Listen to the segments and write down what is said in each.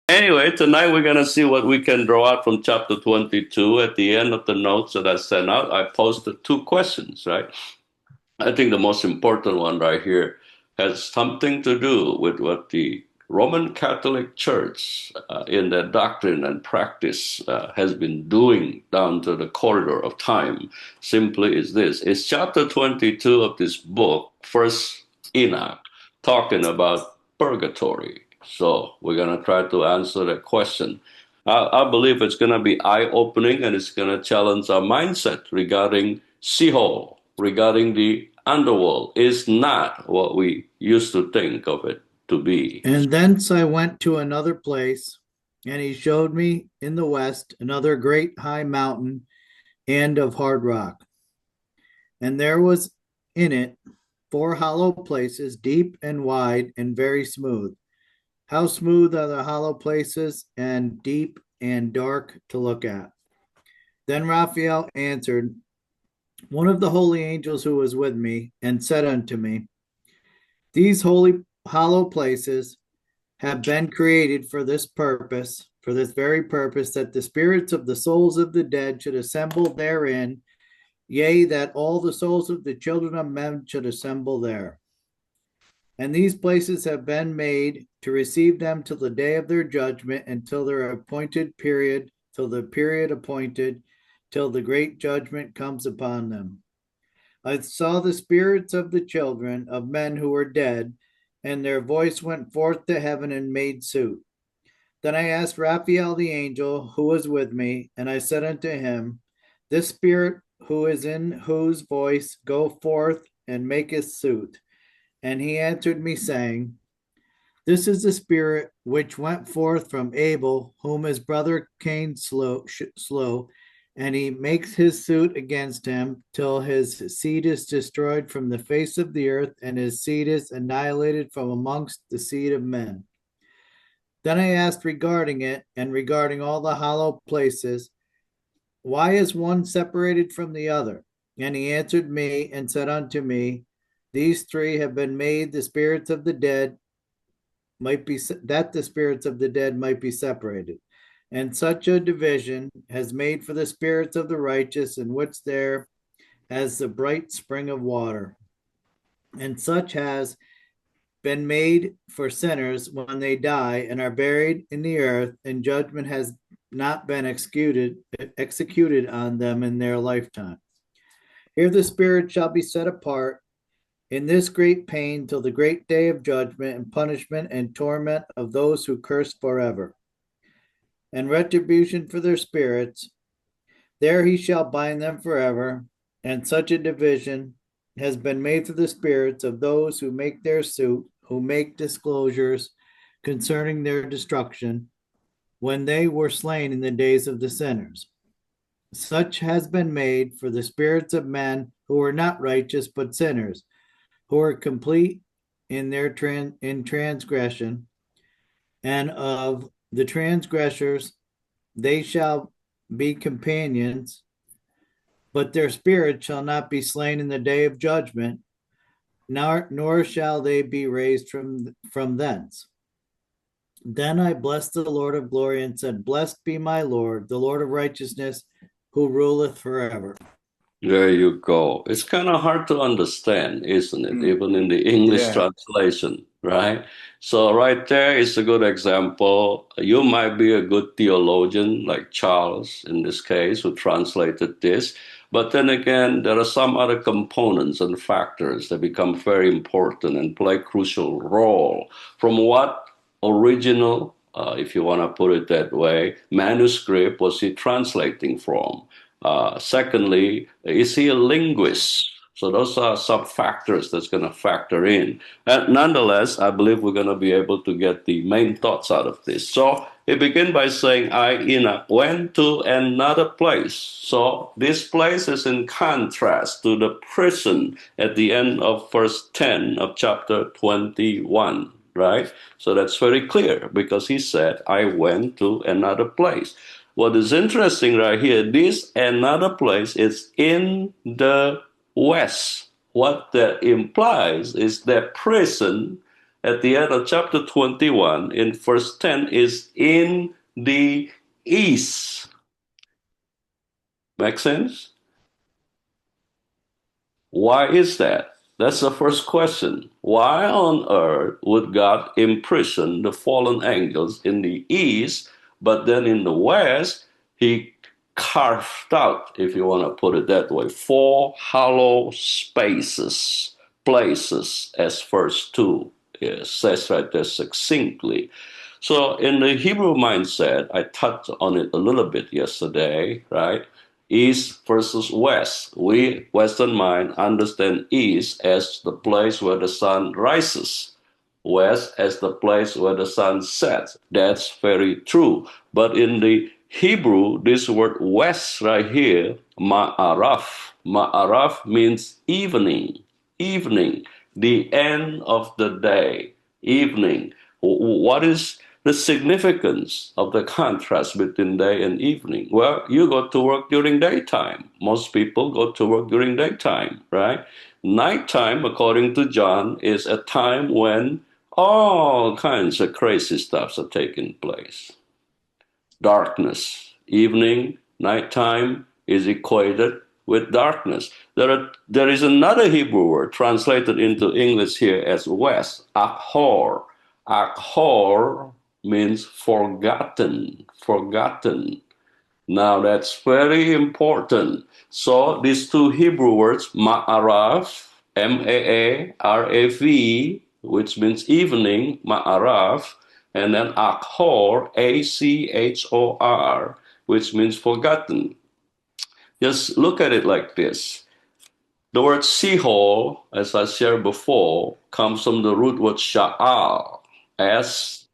Anyway, tonight we're going to see what we can draw out from chapter 22. At the end of the notes that I sent out, I posted two questions, right? I think the most important one right here has something to do with what the Roman Catholic Church, in their doctrine and practice, has been doing down to the corridor of time. Simply is this: it's chapter 22 of this book, First Enoch, talking about purgatory. So we're going to try to answer that question. I believe it's going to be eye-opening, and it's going to challenge our mindset regarding Sheol, regarding the underworld. Is not what we used to think of it to be. And thence I went to another place, and he showed me in the west another great high mountain and of hard rock. And there was in it four hollow places, deep and wide and very smooth. How smooth are the hollow places, and deep and dark to look at. Then Raphael answered, one of the holy angels who was with me, and said unto me, these holy hollow places have been created for this purpose, for this very purpose, that the spirits of the souls of the dead should assemble therein, yea, that all the souls of the children of men should assemble there. And these places have been made to receive them till the day of their judgment, until their appointed period, till the period appointed, till the great judgment comes upon them. I saw the spirits of the children of men who were dead, and their voice went forth to heaven and made suit. Then I asked Raphael the angel who was with me, and I said unto him, this spirit who is in whose voice, go forth and maketh suit. And he answered me, saying, this is the spirit which went forth from Abel, whom his brother Cain slew, and he makes his suit against him till his seed is destroyed from the face of the earth, and his seed is annihilated from amongst the seed of men. Then I asked regarding it, and regarding all the hollow places, why is one separated from the other? And he answered me and said unto me, these three have been made the spirits of the dead might be that the spirits of the dead might be separated. And such a division has made for the spirits of the righteous, in which there as the bright spring of water. And such has been made for sinners when they die and are buried in the earth, and judgment has not been executed on them in their lifetime. Here the spirit shall be set apart in this great pain till the great day of judgment and punishment and torment of those who curse forever, and retribution for their spirits. There he shall bind them forever. And such a division has been made for the spirits of those who make their suit, who make disclosures concerning their destruction, when they were slain in the days of the sinners. Such has been made for the spirits of men who are not righteous but sinners, who are complete in their transgression, and of the transgressors they shall be companions, but their spirit shall not be slain in the day of judgment, nor shall they be raised from thence. Then I blessed the Lord of glory and said, blessed be my Lord, the Lord of righteousness, who ruleth forever. There you go. It's kind of hard to understand, isn't it? Even in the English Yeah. translation, right? So right there is a good example. You might be a good theologian, like Charles in this case, who translated this. But then again, there are some other components and factors that become very important and play a crucial role. From what original, if you want to put it that way, manuscript was he translating from? Secondly, is he a linguist? So those are some factors that's going to factor in. And nonetheless, I believe we're going to be able to get the main thoughts out of this. So he began by saying, I, Enoch, went to another place. So this place is in contrast to the prison at the end of verse 10 of chapter 21, right? So that's very clear because he said, I went to another place. What is interesting right here, this another place is in the west. What that implies is that prison at the end of chapter 21 in verse 10 is in the east. Make sense? Why is that? That's the first question. Why on earth would God imprison the fallen angels in the east, but then in the west, he carved out, if you want to put it that way, four hollow spaces, places, as verse 2 says right there succinctly. So in the Hebrew mindset, I touched on it a little bit yesterday, right? East versus west. We, Western mind, understand east as the place where the sun rises, west as the place where the sun sets. That's very true. But in the Hebrew, this word west right here, ma'araf. Ma'araf means evening, evening, the end of the day, evening. What is the significance of the contrast between day and evening? Well, you go to work during daytime. Most people go to work during daytime, right? Nighttime, according to John, is a time when all kinds of crazy stuffs are taking place. Darkness, evening, nighttime is equated with darkness. There is another Hebrew word translated into English here as west, akhor. Akhor means forgotten, forgotten. Now that's very important. So these two Hebrew words, ma'araf, M-A-A-R-A-V, which means evening, ma'araf, and then akhor, A-C-H-O-R, which means forgotten. Just look at it like this. The word Sheol, as I shared before, comes from the root word sha'al, S-H-A-A-L,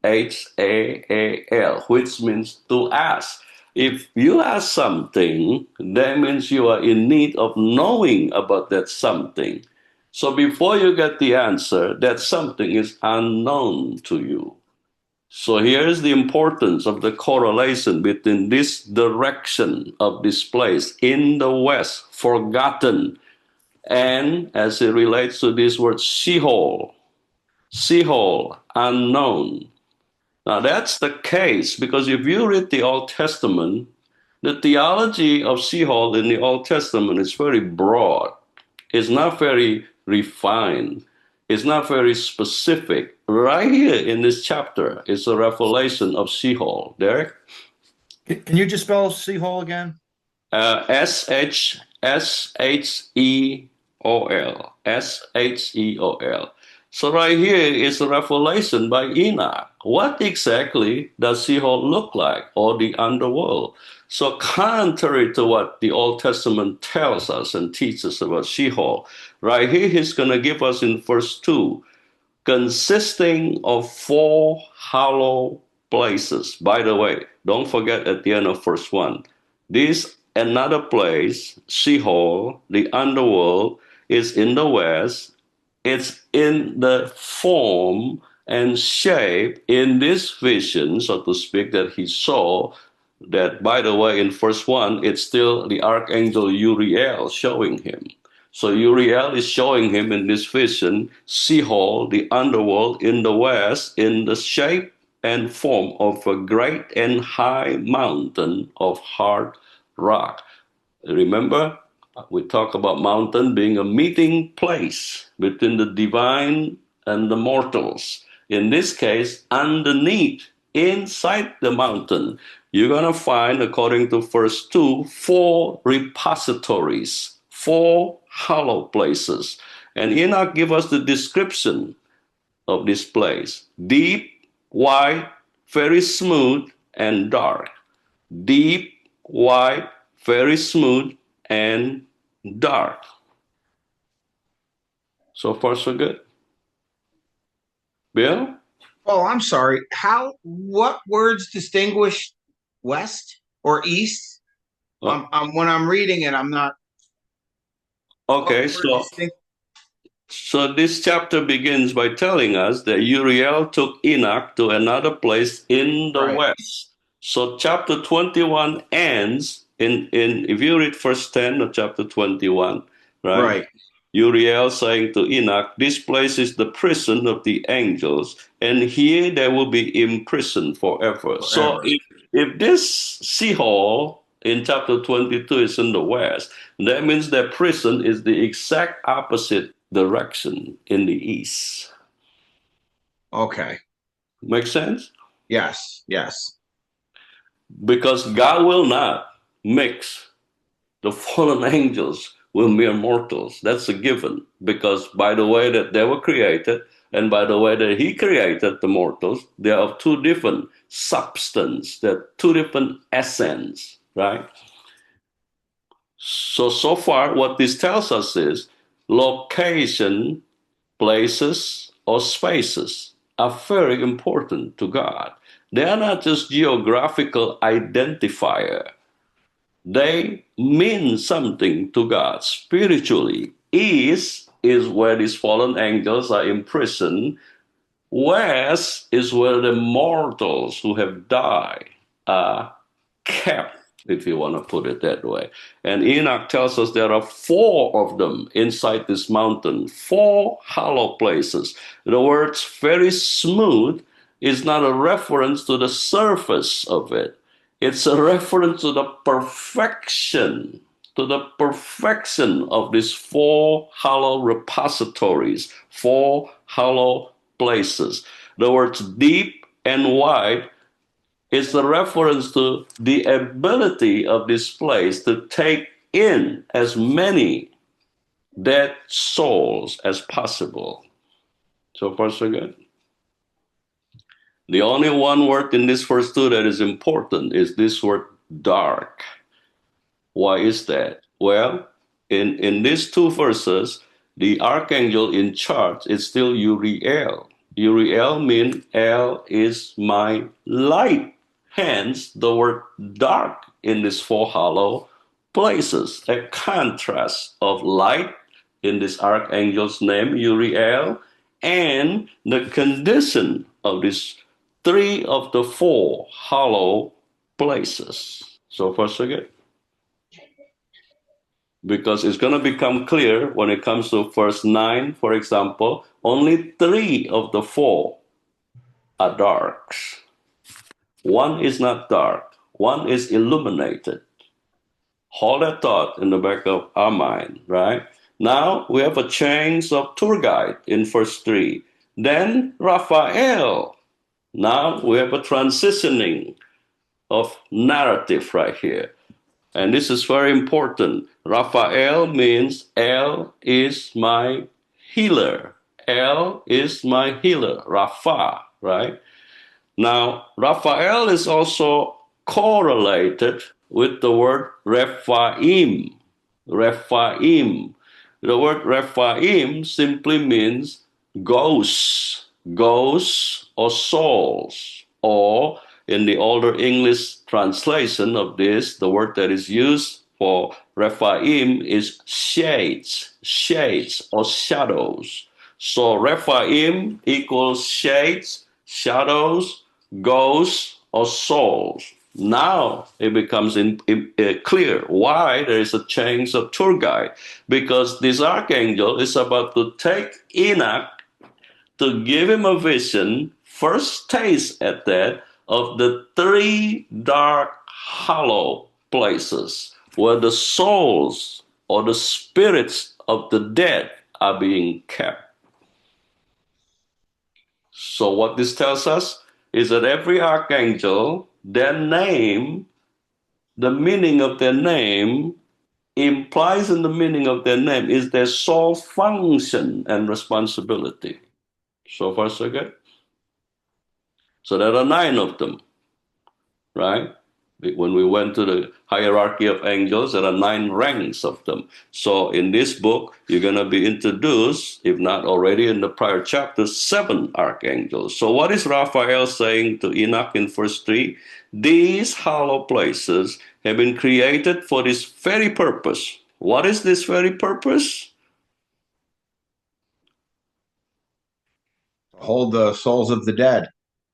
which means to ask. If you ask something, that means you are in need of knowing about that something. So before you get the answer, that something is unknown to you. So here's the importance of the correlation between this direction of this place in the West, forgotten, and as it relates to this word Sheol, Sheol, unknown. Now that's the case because if you read the Old Testament, the theology of Sheol in the Old Testament is very broad. It's not very refined. It's not very specific. Right here in this chapter is a revelation of Sheol. Derek? Can you just spell Seahole again? Sheol. Sheol. So right here is a revelation by Enoch. What exactly does Sheol look like, or the underworld? So contrary to what the Old Testament tells us and teaches about Sheol, right here he's going to give us in verse 2, consisting of four hollow places. By the way, don't forget at the end of verse 1, this another place, Sheol, the underworld, is in the west. It's in the form and shape in this vision, so to speak, that he saw. That, by the way, in verse 1, it's still the archangel Uriel showing him. So Uriel is showing him in this vision, Sheol, the underworld in the west, in the shape and form of a great and high mountain of hard rock. Remember, we talk about mountain being a meeting place between the divine and the mortals. In this case, underneath, inside the mountain, you're going to find, according to verse 2, four repositories, four hollow places. And Enoch gives us the description of this place: deep, wide, very smooth, and dark. Deep, wide, very smooth, and dark. So far, so good. Bill? Oh, I'm sorry. What words distinguish west or east? When I'm reading it, I'm not. Okay, What word so this chapter begins by telling us that Uriel took Enoch to another place in the Right. west. So chapter 21 ends in if you read verse 10 of chapter 21, right? Right. Uriel saying to Enoch, this place is the prison of the angels, and here they will be imprisoned forever. So if this Sheol in chapter 22 is in the west, that means that prison is the exact opposite direction in the east. Okay. Make sense? Yes. Yes. Because God will not mix the fallen angels with mere mortals. That's a given. Because by the way that they were created and by the way that He created the mortals, they are of two different substance, they're two different essence, right? So far, what this tells us is location, places, or spaces are very important to God. They are not just geographical identifier. They mean something to God spiritually. East is where these fallen angels are imprisoned. West is where the mortals who have died are kept, if you want to put it that way. And Enoch tells us there are four of them inside this mountain, four hollow places. The words very smooth is not a reference to the surface of it. It's a reference to the perfection, of these four hollow repositories, four hollow places. The words deep and wide is the reference to the ability of this place to take in as many dead souls as possible. So far, so good. The only one word in this first two that is important is this word dark. Why is that? Well, in these two verses, the archangel in charge is still Uriel. Uriel means El is my light. Hence, the word dark in these four hollow places, a contrast of light in this archangel's name, Uriel, and the condition of these three of the four hollow places. So far, so good. Because it's going to become clear when it comes to verse 9, for example, only three of the four are darks. One is not dark, one is illuminated. Hold that thought in the back of our mind, right? Now we have a change of tour guide in verse 3. Then Raphael. Now we have a transitioning of narrative right here. And this is very important. Raphael means El is my healer. El is my healer. Rapha, right? Now, Raphael is also correlated with the word Rephaim. Rephaim. The word Rephaim simply means ghosts or souls, or in the older English translation of this, the word that is used for Rephaim is shades or shadows. So Rephaim equals shades, shadows, ghosts, or souls. Now it becomes clear why there is a change of tour guide, because this archangel is about to take Enoch to give him a vision, first taste at that, of the three dark hollow places where the souls or the spirits of the dead are being kept. So what this tells us is that every archangel, their name, the meaning of their name implies in the meaning of their name is their sole function and responsibility. So far, so good. So there are 9 of them, right? When we went to the hierarchy of angels, there are 9 ranks of them. So in this book, you're going to be introduced, if not already in the prior chapters, 7 archangels. So what is Raphael saying to Enoch in verse 3? These hollow places have been created for this very purpose. What is this very purpose? Hold the souls of the dead.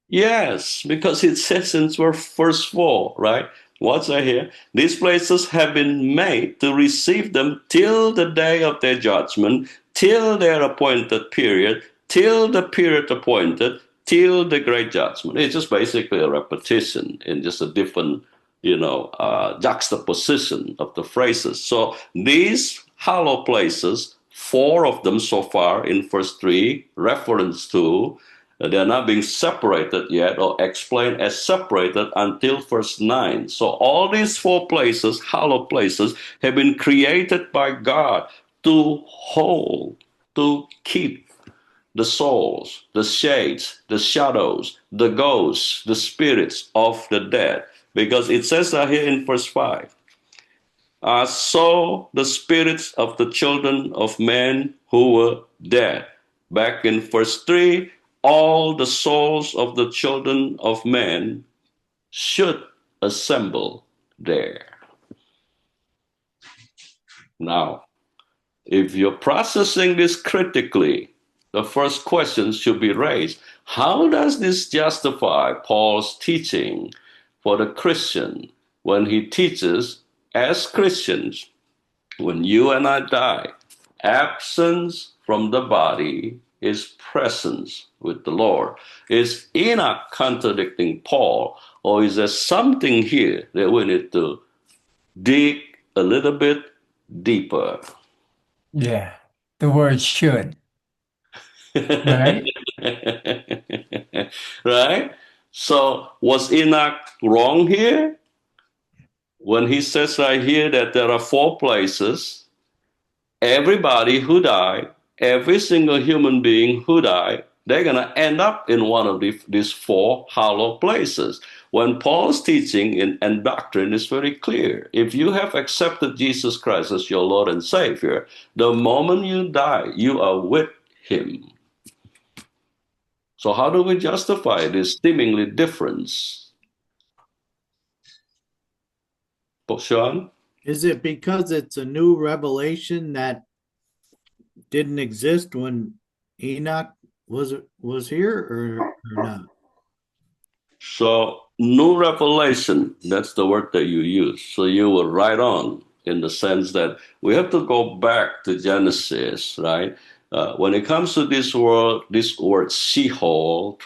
Yes, because it says in verse 4, right? What's that here? These places have been made to receive them till the day of their judgment, till their appointed period, till the period appointed, till the great judgment. It's just basically a repetition in just a different, juxtaposition of the phrases. So these hollow places, four of them so far in verse 3, reference to they're not being separated yet or explained as separated until verse 9. So all these four places, hollow places, have been created by God to hold, to keep the souls, the shades, the shadows, the ghosts, the spirits of the dead. Because it says that here in verse 5. So the spirits of the children of men who were dead. Back in verse 3, all the souls of the children of men should assemble there. Now, if you're processing this critically, the first question should be raised. How does this justify Paul's teaching for the Christian when he teaches, as Christians, when you and I die, absence from the body is presence with the Lord? Is Enoch contradicting Paul, or is there something here that we need to dig a little bit deeper? Yeah, the word should, right? Right? So was Enoch wrong here when he says right here that there are four places? Everybody who died, every single human being who died, they're going to end up in one of these four hollow places. When Paul's teaching and doctrine is very clear, if you have accepted Jesus Christ as your Lord and Savior, the moment you die, you are with him. So how do we justify this seemingly difference? Sean? Is it because it's a new revelation that didn't exist when Enoch was here, or not? So new revelation, that's the word that you use. So you were right on in the sense that we have to go back to Genesis, right? When it comes to this word Sheol,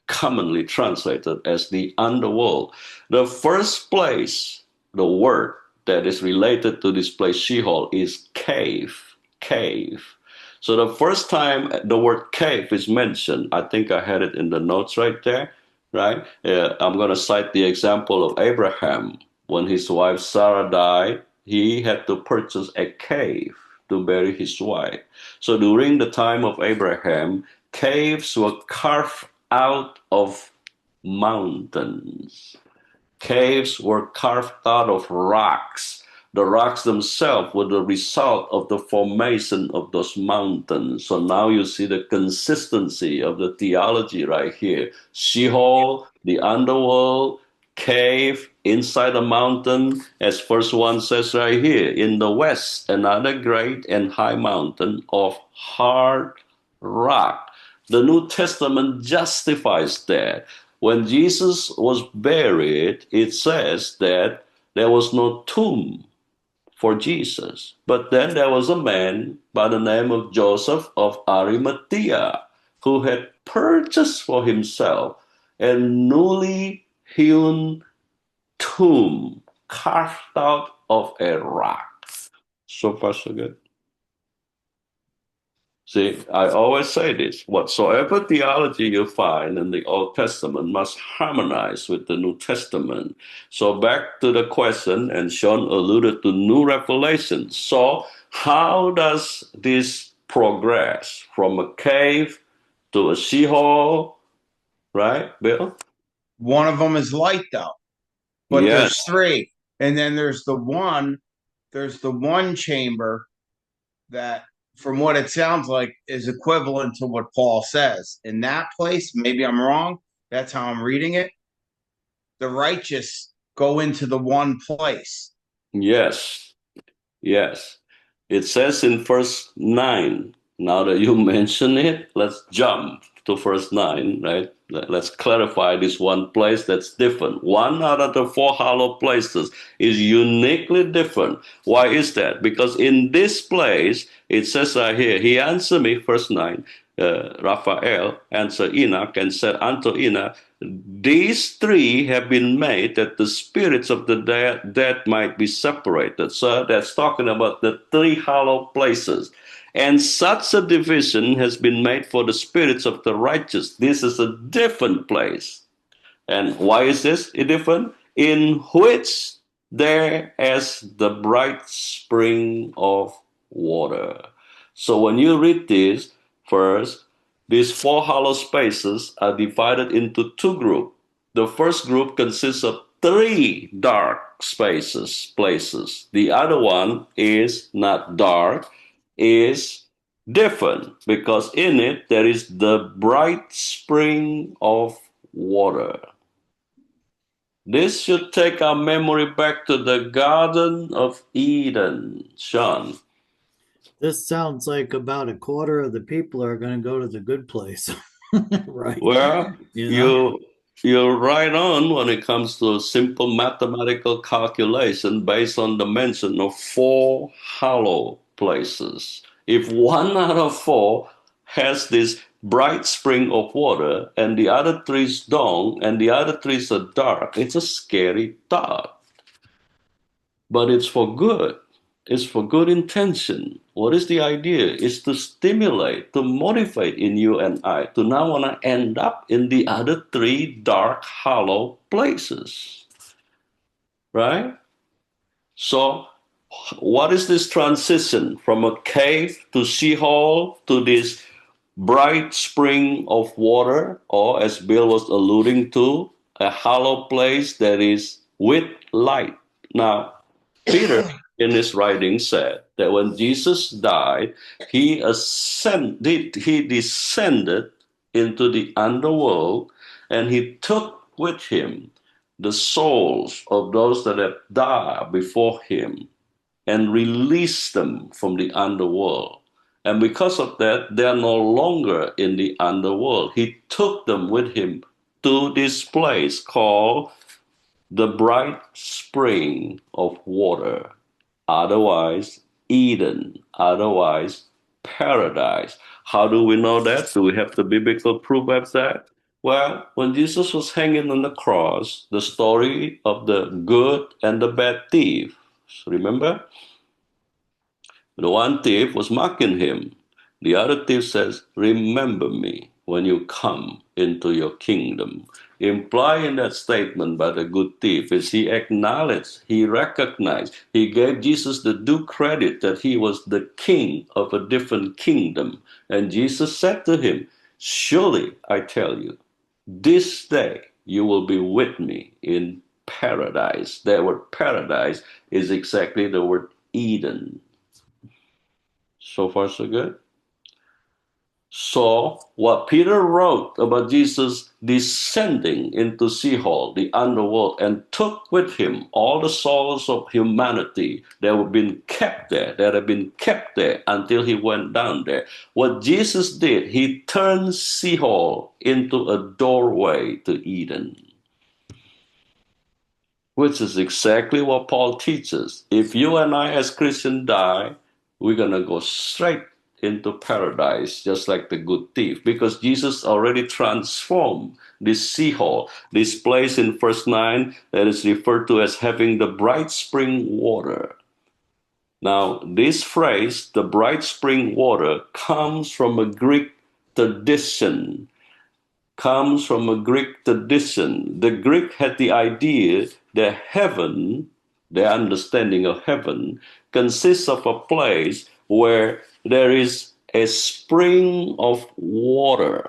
commonly translated as the underworld, the first place, the word that is related to this place Sheol is cave, cave. So the first time the word cave is mentioned, I think I had it in the notes right there, right? I'm going to cite the example of Abraham. When his wife Sarah died, he had to purchase a cave to bury his wife. So during the time of Abraham, caves were carved out of mountains. Caves were carved out of rocks. The rocks themselves were the result of the formation of those mountains. So now you see the consistency of the theology right here. Sheol, the underworld, cave inside a mountain, as verse 1 says right here. In the west, another great and high mountain of hard rock. The New Testament justifies that. When Jesus was buried, it says that there was no tomb for Jesus. But then there was a man by the name of Joseph of Arimathea who had purchased for himself a newly hewn tomb carved out of a rock. So far, so good. See, I always say this, whatsoever theology you find in the Old Testament must harmonize with the New Testament. So back to the question, and Sean alluded to new revelations. So how does this progress from a cave to a Sheol, right, Bill? One of them is light, though, but Yes. there's three. And then there's the one chamber that, from what it sounds like, is equivalent to what Paul says. In that place, maybe I'm wrong, that's how I'm reading it, the righteous go into the one place. Yes. Yes. It says in verse 9, Now that you mention it, let's jump to verse 9, right? Let's clarify this one place that's different. One out of the four hollow places is uniquely different. Why is that? Because in this place, it says right here, he answered me, verse 9, Raphael answered Enoch and said unto Enoch, these three have been made that the spirits of the dead might be separated. So that's talking about the three hollow places. And such a division has been made for the spirits of the righteous. This is a different place. And why is this different? In which there is the bright spring of water. So when you read this, first, these four hollow spaces are divided into two groups. The first group consists of three dark places. The other one is not dark, is different because in it there is the bright spring of water. This should take our memory back to the Garden of Eden, Sean. This sounds like about a quarter of the people are going to go to the good place. Right. Well, You know? you're right on when it comes to simple mathematical calculation based on the mention of four hollow places. If one out of four has this bright spring of water and the other three don't and the other three are dark, it's a scary thought. But it's for good. It's for good intention. What is the idea? Is to stimulate, to motivate in you and I to now want to end up in the other three dark, hollow places. Right? So, what is this transition from a cave to Sheol to this bright spring of water, or as Bill was alluding to, a hollow place that is with light? Now, Peter, in his writing, said that when Jesus died, he descended into the underworld, and he took with him the souls of those that have died before him and released them from the underworld. And because of that, they are no longer in the underworld. He took them with him to this place called the bright spring of water, otherwise Eden, otherwise paradise. How do we know that? Do we have the biblical proof of that? Well, when Jesus was hanging on the cross, the story of the good and the bad thief, remember? The one thief was mocking him. The other thief says, remember me when you come into your kingdom. Implied in that statement by the good thief is he acknowledged, he recognized, he gave Jesus the due credit that he was the king of a different kingdom. And Jesus said to him, surely I tell you, this day you will be with me in paradise. That word paradise is exactly the word Eden. So far, so good. So, what Peter wrote about Jesus descending into Sheol, the underworld, and took with him all the souls of humanity that have been kept there, until he went down there. What Jesus did, he turned Sheol into a doorway to Eden, which is exactly what Paul teaches. If you and I as Christians die, we're going to go straight into paradise, just like the good thief, because Jesus already transformed this Sheol, this place in verse 9 that is referred to as having the bright spring water. Now, this phrase, the bright spring water, comes from a Greek tradition. The Greek had the idea that heaven, their understanding of heaven, consists of a place where there is a spring of water.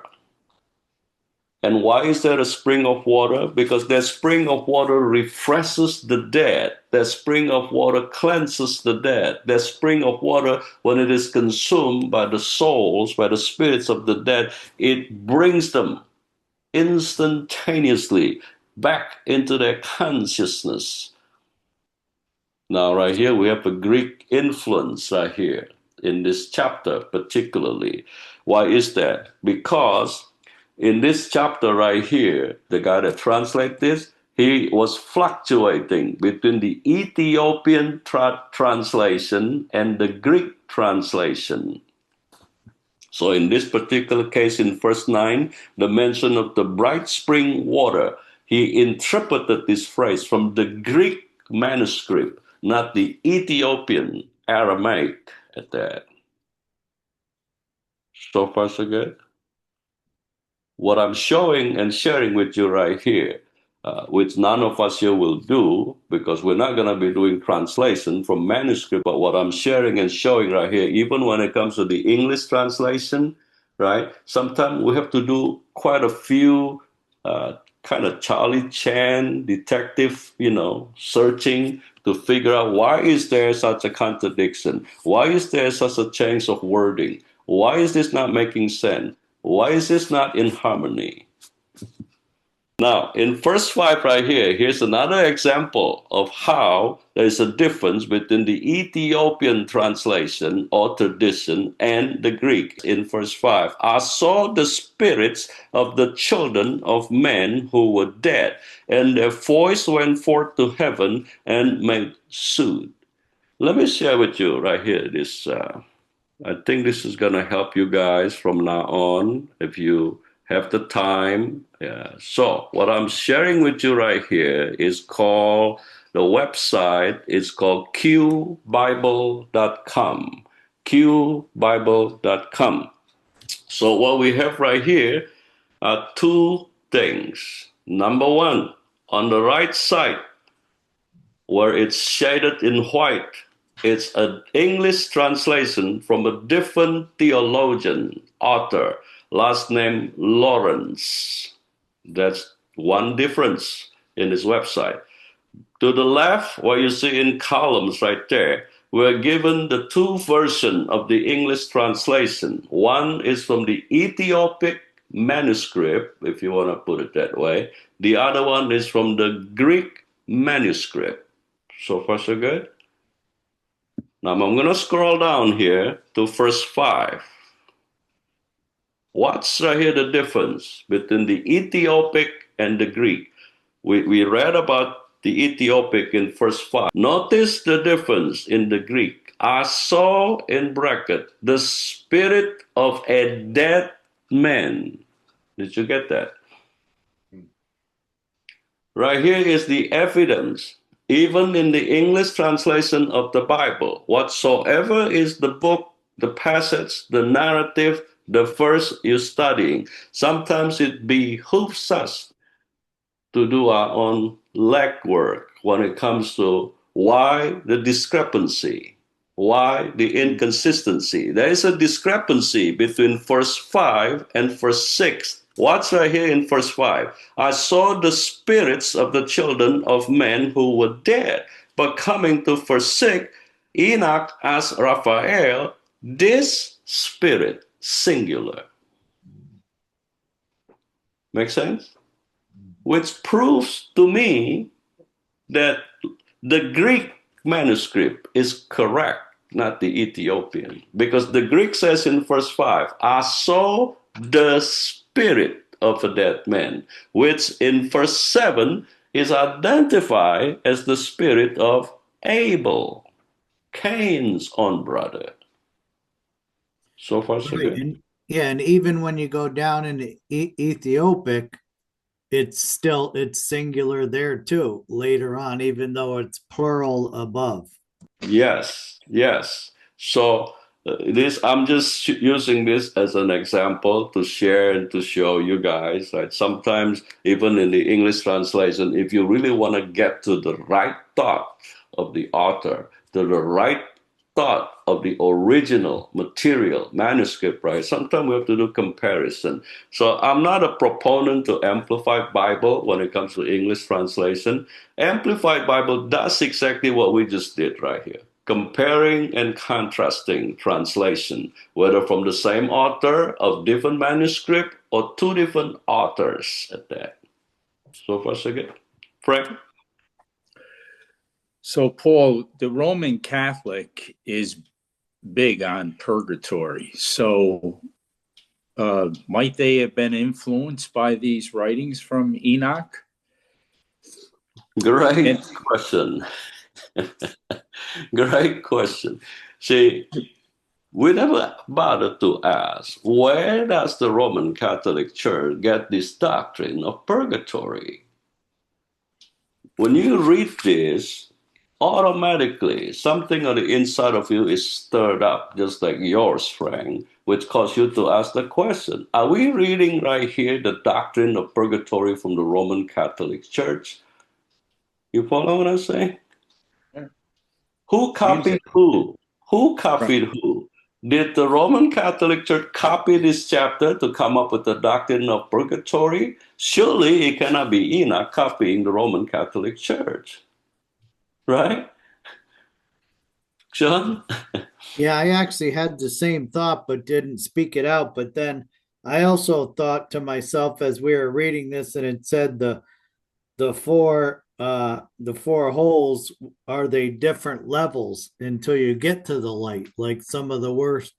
And why is there a spring of water? Because that spring of water refreshes the dead. That spring of water cleanses the dead. That spring of water, when it is consumed by the souls, by the spirits of the dead, it brings them instantaneously back into their consciousness. Now, right here, we have a Greek influence right here. in this chapter particularly. Why is that? Because in this chapter right here, the guy that translates this, he was fluctuating between the Ethiopian translation and the Greek translation. So in this particular case, in verse 9, the mention of the bright spring water, he interpreted this phrase from the Greek manuscript, not the Ethiopian Aramaic at that. So far, so good. What I'm showing and sharing with you right here, which none of us here will do because we're not going to be doing translation from manuscript, but what I'm sharing and showing right here, even when it comes to the English translation, right? Sometimes we have to do quite a few kind of Charlie Chan detective, searching to figure out why is there such a contradiction? Why is there such a change of wording? Why is this not making sense? Why is this not in harmony? Now, in verse 5 right here, here's another example of how there is a difference between the Ethiopian translation or tradition and the Greek. In verse 5, I saw the spirits of the children of men who were dead, and their voice went forth to heaven and made suit. Let me share with you right here this. I think this is going to help you guys from now on if you have the time. Yeah. So what I'm sharing with you right here is called, the website is called qbible.com. qbible.com. So what we have right here are two things. Number one, on the right side, where it's shaded in white, it's an English translation from a different theologian, author, last name Lawrence. That's one difference in this website. To the left, where you see in columns right there, we're given the two versions of the English translation. One is from the Ethiopic manuscript, if you want to put it that way. The other one is from the Greek manuscript. So far, so good. Now I'm going to scroll down here to verse 5. What's right here the difference between the Ethiopic and the Greek? We read about the Ethiopic in verse 5. Notice the difference in the Greek. I saw in bracket the spirit of a dead man. Did you get that? Right here is the evidence. Even in the English translation of the Bible, whatsoever is the book, the passage, the narrative, the verse you're studying, sometimes it behooves us to do our own legwork when it comes to why the discrepancy, why the inconsistency. There is a discrepancy between verse 5 and verse 6. What's right here in verse 5? I saw the spirits of the children of men who were dead. But coming to verse 6, Enoch asked Raphael, this spirit, singular. Make sense? Which proves to me that the Greek manuscript is correct, not the Ethiopian. Because the Greek says in verse 5, I saw the spirit of a dead man, which in verse 7 is identified as the spirit of Abel, Cain's own brother. So far, so Right. good. And even when you go down into Ethiopic, it's singular there too later on, even though it's plural above. Yes, yes. So this, I'm just using this as an example to share and to show you guys, right? Sometimes even in the English translation, if you really want to get to the right thought of the author, to the right thought of the original material manuscript, right? Sometimes we have to do comparison. So I'm not a proponent to Amplified Bible when it comes to English translation. Amplified Bible does exactly what we just did right here. Comparing and contrasting translation, whether from the same author of different manuscript or two different authors at that. So far, so good. Frank? So, Paul, the Roman Catholic is big on purgatory. So might they have been influenced by these writings from Enoch? Great question. Great question. See, we never bothered to ask, where does the Roman Catholic Church get this doctrine of purgatory? When you read this, automatically something on the inside of you is stirred up, just like yours, Frank, which causes you to ask the question, are we reading right here the doctrine of purgatory from the Roman Catholic Church? You follow what I'm saying? Yeah. Who copied who? Who copied who? Did the Roman Catholic Church copy this chapter to come up with the doctrine of purgatory? Surely it cannot be Enoch copying the Roman Catholic Church. Right? John? Yeah, I actually had the same thought, but didn't speak it out. But then I also thought to myself as we were reading this, and it said the four holes, are they different levels until you get to the light? Like some of the worst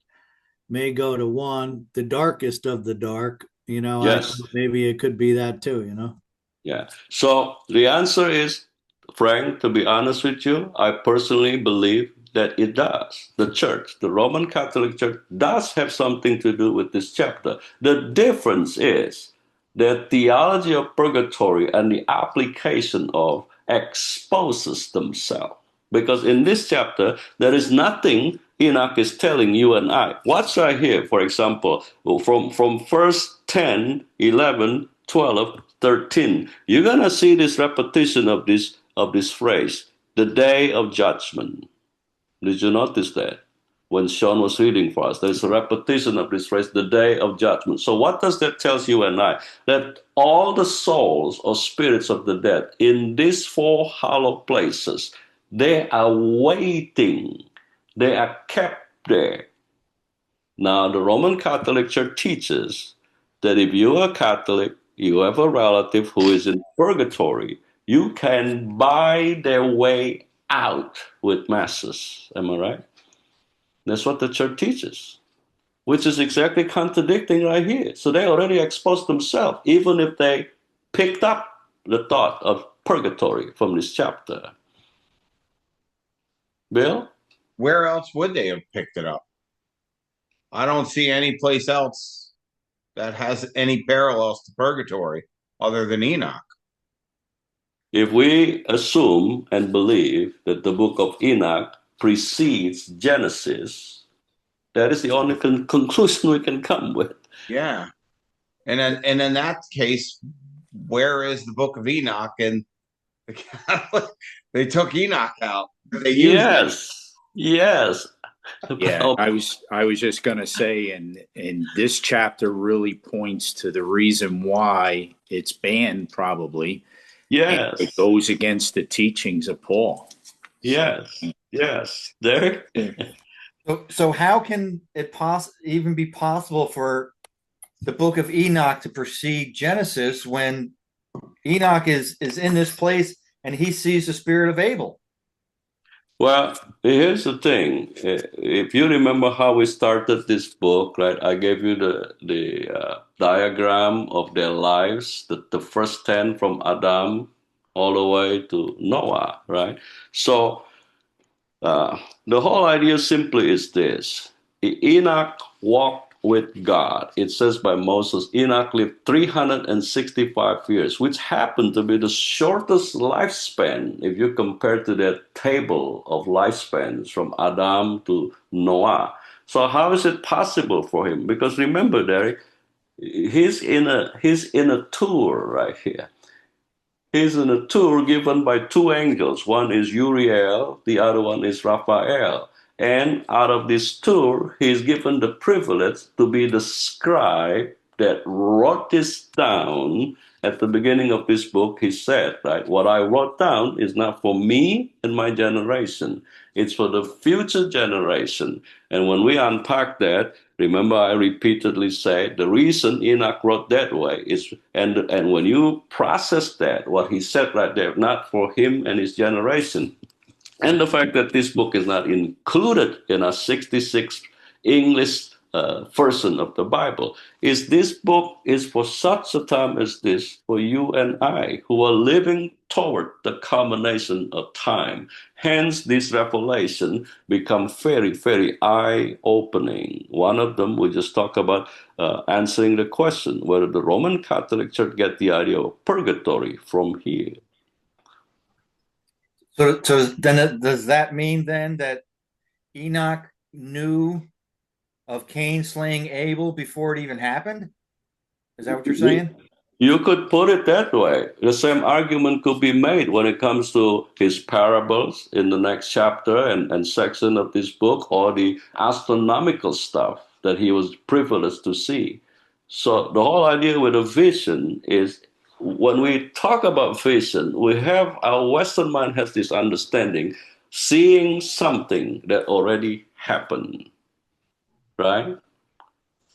may go to one, the darkest of the dark. I Yes. thought maybe it could be that too. Yeah. So the answer is, Frank, to be honest with you, I personally believe that it does. The church, the Roman Catholic Church, does have something to do with this chapter. The difference is the theology of purgatory and the application of exposes themselves. Because in this chapter, there is nothing Enoch is telling you and I. Watch right here, for example, from verse 10, 11, 12, 13. You're going to see this repetition of this phrase, the day of judgment. Did you notice that? When Sean was reading for us, there's a repetition of this phrase, the day of judgment. So what does that tell you and I? That all the souls or spirits of the dead in these four hollow places, they are waiting. They are kept there. Now, the Roman Catholic Church teaches that if you are Catholic, you have a relative who is in purgatory, you can buy their way out with masses. Am I right? That's what the church teaches, which is exactly contradicting right here. So they already exposed themselves, even if they picked up the thought of purgatory from this chapter. Bill? Where else would they have picked it up? I don't see any place else that has any parallels to purgatory other than Enoch. If we assume and believe that the book of Enoch precedes Genesis, that is the only conclusion we can come with. Yeah. And in that case, where is the book of Enoch? And they took Enoch out. They used Yes. Yeah, I was just going to say, and this chapter really points to the reason why it's banned, probably. Yes. And it goes against the teachings of Paul. Yes. Derek? So how can it even be possible for the book of Enoch to precede Genesis when Enoch is in this place and he sees the spirit of Abel? Well, here's the thing. If you remember how we started this book, right? I gave you the diagram of their lives, the first 10 from Adam all the way to Noah, right? So the whole idea simply is this. Enoch walked with God. It says by Moses, Enoch lived 365 years, which happened to be the shortest lifespan if you compare to that table of lifespans from Adam to Noah. So how is it possible for him? Because remember, Derek, he's in a tour right here. He's in a tour given by two angels. One is Uriel, the other one is Raphael. And out of this tour, he's given the privilege to be the scribe that wrote this down. At the beginning of this book, he said, right, what I wrote down is not for me and my generation. It's for the future generation. And when we unpack that, remember I repeatedly said the reason Enoch wrote that way is, and when you process that, what he said right there, not for him and his generation, And the fact that this book is not included in a 66 English version of the Bible is this book is for such a time as this for you and I who are living toward the culmination of time. Hence, this revelation become very, very eye-opening. One of them we just talk about answering the question whether the Roman Catholic Church get the idea of purgatory from here. So then does that mean then that Enoch knew of Cain slaying Abel before it even happened? Is that what you're saying? You could put it that way. The same argument could be made when it comes to his parables in the next chapter and section of this book, or the astronomical stuff that he was privileged to see. So the whole idea with a vision is when we talk about vision, we have our Western mind has this understanding, seeing something that already happened, right?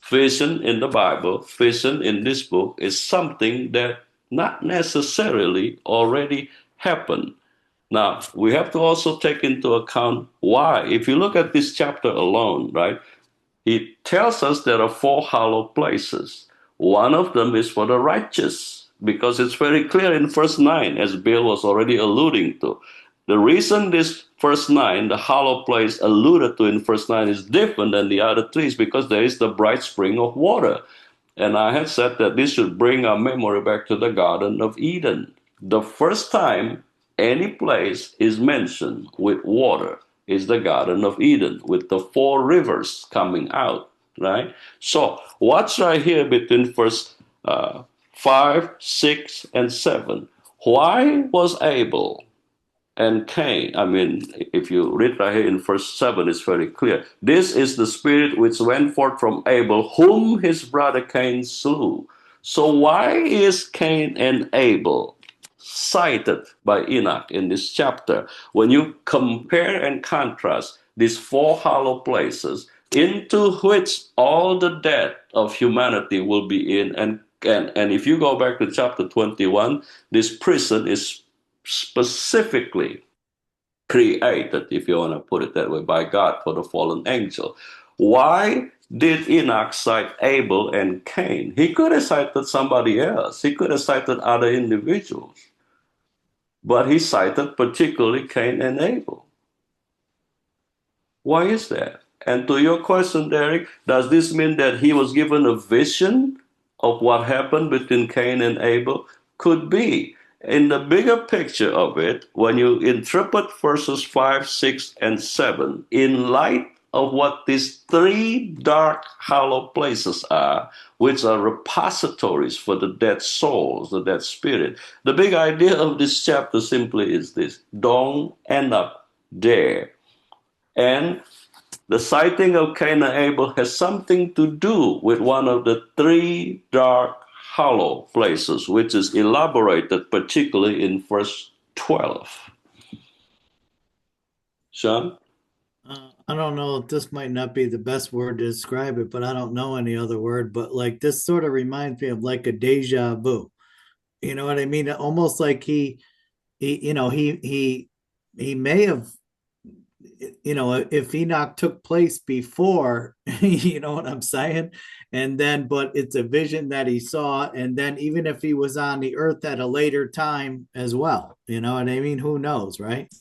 Vision in the Bible, vision in this book is something that not necessarily already happened. Now, we have to also take into account why. If you look at this chapter alone, right, it tells us there are four hollow places. One of them is for the righteous, because it's very clear in verse 9, as Bill was already alluding to. The reason this verse 9, the hollow place alluded to in verse 9, is different than the other three is because there is the bright spring of water. And I had said that this should bring our memory back to the Garden of Eden. The first time any place is mentioned with water is the Garden of Eden, with the four rivers coming out, right? So what's right here between verse 5, 6, and 7? Why was Abel and Cain? I mean, if you read right here in verse 7, it's very clear. This is the spirit which went forth from Abel, whom his brother Cain slew. So why is Cain and Abel cited by Enoch in this chapter? When you compare and contrast these four hollow places into which all the death of humanity will be in, and if you go back to chapter 21, this prison is specifically created, if you want to put it that way, by God for the fallen angel. Why did Enoch cite Abel and Cain? He could have cited somebody else. He could have cited other individuals. But he cited particularly Cain and Abel. Why is that? And to your question, Derek, does this mean that he was given a vision of what happened between Cain and Abel? Could be. In the bigger picture of it, when you interpret verses 5, 6, and 7, in light of what these three dark, hollow places are, which are repositories for the dead souls, the dead spirit, the big idea of this chapter simply is this: don't end up there. And the sighting of Cain and Abel has something to do with one of the three dark hollow places, which is elaborated particularly in verse 12. Sean? I don't know if this might not be the best word to describe it, but I don't know any other word. But like this sort of reminds me of like a deja vu. You know what I mean? Almost like he may have, if Enoch took place before, you know what I'm saying? And then, but it's a vision that he saw. And then even if he was on the earth at a later time as well, you know what I mean? Who knows, right?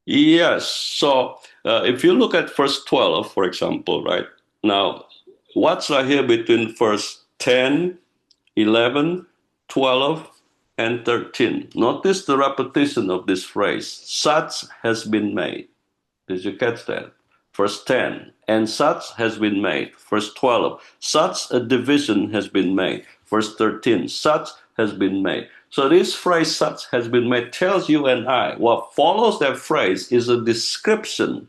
Yes. So if you look at verse 12, for example, right? Now, what's right here between verse 10, 11, 12, and 13? Notice the repetition of this phrase, such has been made. Did you catch that? Verse 10, and such has been made. Verse 12, such a division has been made. Verse 13, such has been made. So this phrase, such has been made, tells you and I, what follows that phrase is a description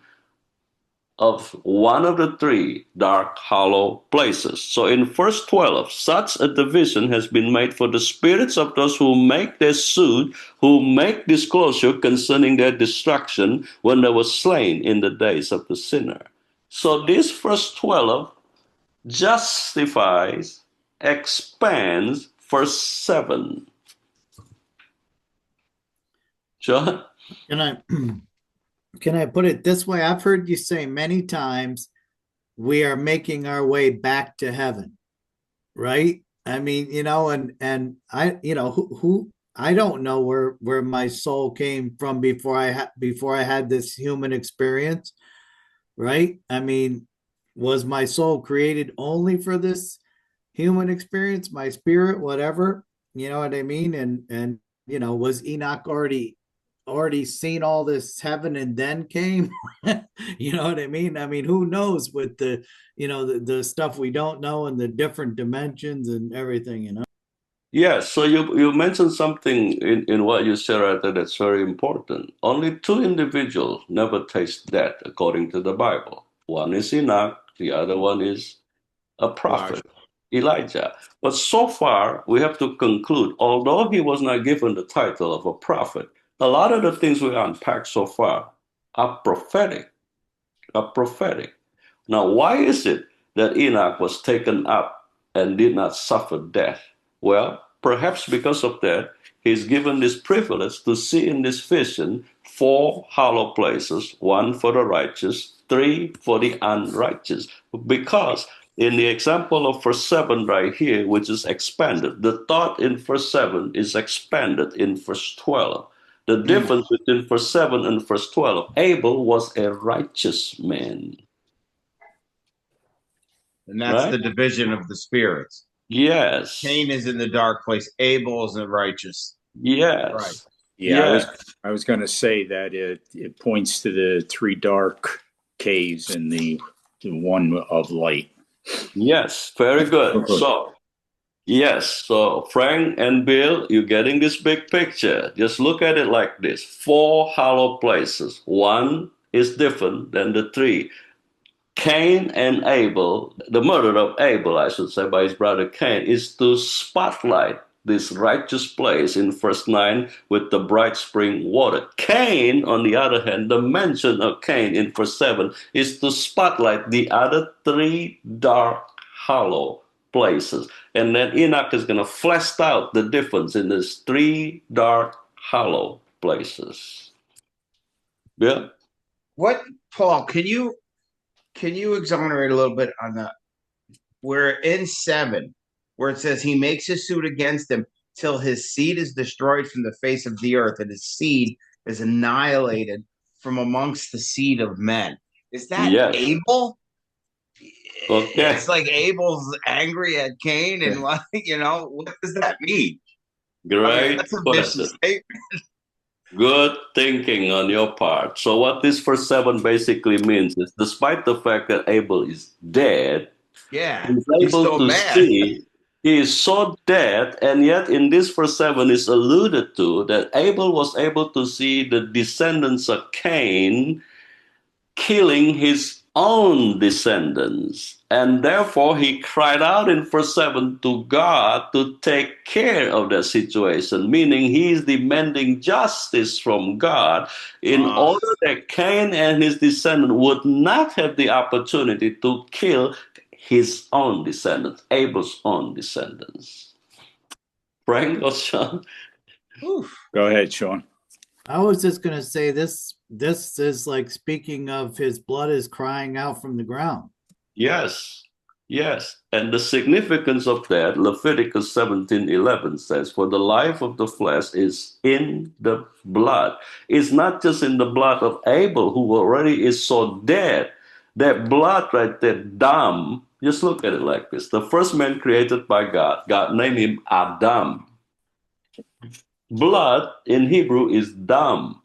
of one of the three dark hollow places. So in verse 12, such a division has been made for the spirits of those who make their suit, who make disclosure concerning their destruction when they were slain in the days of the sinner. So this verse 12 justifies, expands verse 7. John? And can I put it this way? I've heard you say many times we are making our way back to heaven, right? I mean, and I, who I don't know where my soul came from before I had this human experience, right? I mean, was my soul created only for this human experience, my spirit, whatever, you know what I mean? And was Enoch already seen all this heaven and then came? You know what I mean? I mean, who knows with the stuff we don't know and the different dimensions and everything. Yes, so you mentioned something in what you said right there that's very important. Only two individuals never taste death according to the Bible. One is Enoch, the other one is a prophet, Elijah. But so far, we have to conclude, although he was not given the title of a prophet, a lot of the things we unpacked so far are prophetic, are prophetic. Now, why is it that Enoch was taken up and did not suffer death? Well, perhaps because of that, he's given this privilege to see in this vision four hollow places, one for the righteous, three for the unrighteous. Because in the example of verse 7 right here, which is expanded, the thought in verse 7 is expanded in verse 12. The difference between verse 7 and verse 12, Abel was a righteous man. And that's Right? the division of the spirits. Yes. Cain is in the dark place. Abel is the righteous. Yes. Right. Yeah, Yes. I was going to say that it points to the three dark caves and the one of light. Yes. Very good. So, yes. So, Frank and Bill, you're getting this big picture. Just look at it like this: four hollow places. One is different than the three. Cain and Abel, the murder of Abel, I should say, by his brother Cain, is to spotlight this righteous place in verse 9 with the bright spring water. Cain, on the other hand, the mention of Cain in verse 7 is to spotlight the other three dark, hollow places. And then Enoch is going to flesh out the difference in these three dark, hollow places. Yeah? What, Paul, can you exonerate a little bit on the where in 7, where it says he makes his suit against him till his seed is destroyed from the face of the earth and his seed is annihilated from amongst the seed of men. Is that Yes. Abel? Okay. It's like Abel's angry at Cain and like, what does that mean? Great That's a question. vicious statement. Good thinking on your part. So what this verse 7 basically means is, despite the fact that Abel is dead, Yeah, he's he's able still to mad. see he is so dead, and yet in this verse 7 is alluded to that Abel was able to see the descendants of Cain killing his own descendants. And therefore, he cried out in verse 7 to God to take care of the situation, meaning he is demanding justice from God in order that Cain and his descendants would not have the opportunity to kill his own descendants, Abel's own descendants. Frank or Sean? Oof. Go ahead, Sean. I was just going to say this is like speaking of his blood is crying out from the ground. Yes, yes. And the significance of that, Leviticus 17:11 says, for the life of the flesh is in the blood. It's not just in the blood of Abel, who already is so dead. That blood right there, Dam, just look at it like this. The first man created by God, God named him Adam. Blood in Hebrew is dam.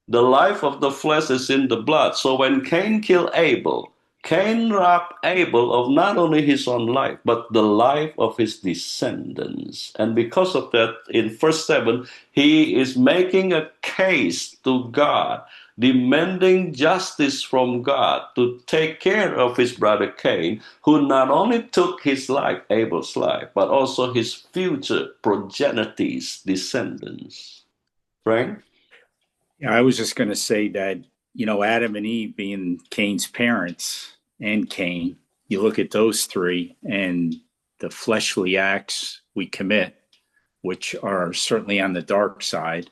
The life of the flesh is in the blood. So when Cain killed Abel, Cain robbed Abel of not only his own life, but the life of his descendants. And because of that, in verse 7, he is making a case to God, demanding justice from God to take care of his brother Cain, who not only took his life, Abel's life, but also his future progenitors, descendants. Frank? Yeah, I was just going to say that, Adam and Eve being Cain's parents and Cain, you look at those three and the fleshly acts we commit, which are certainly on the dark side,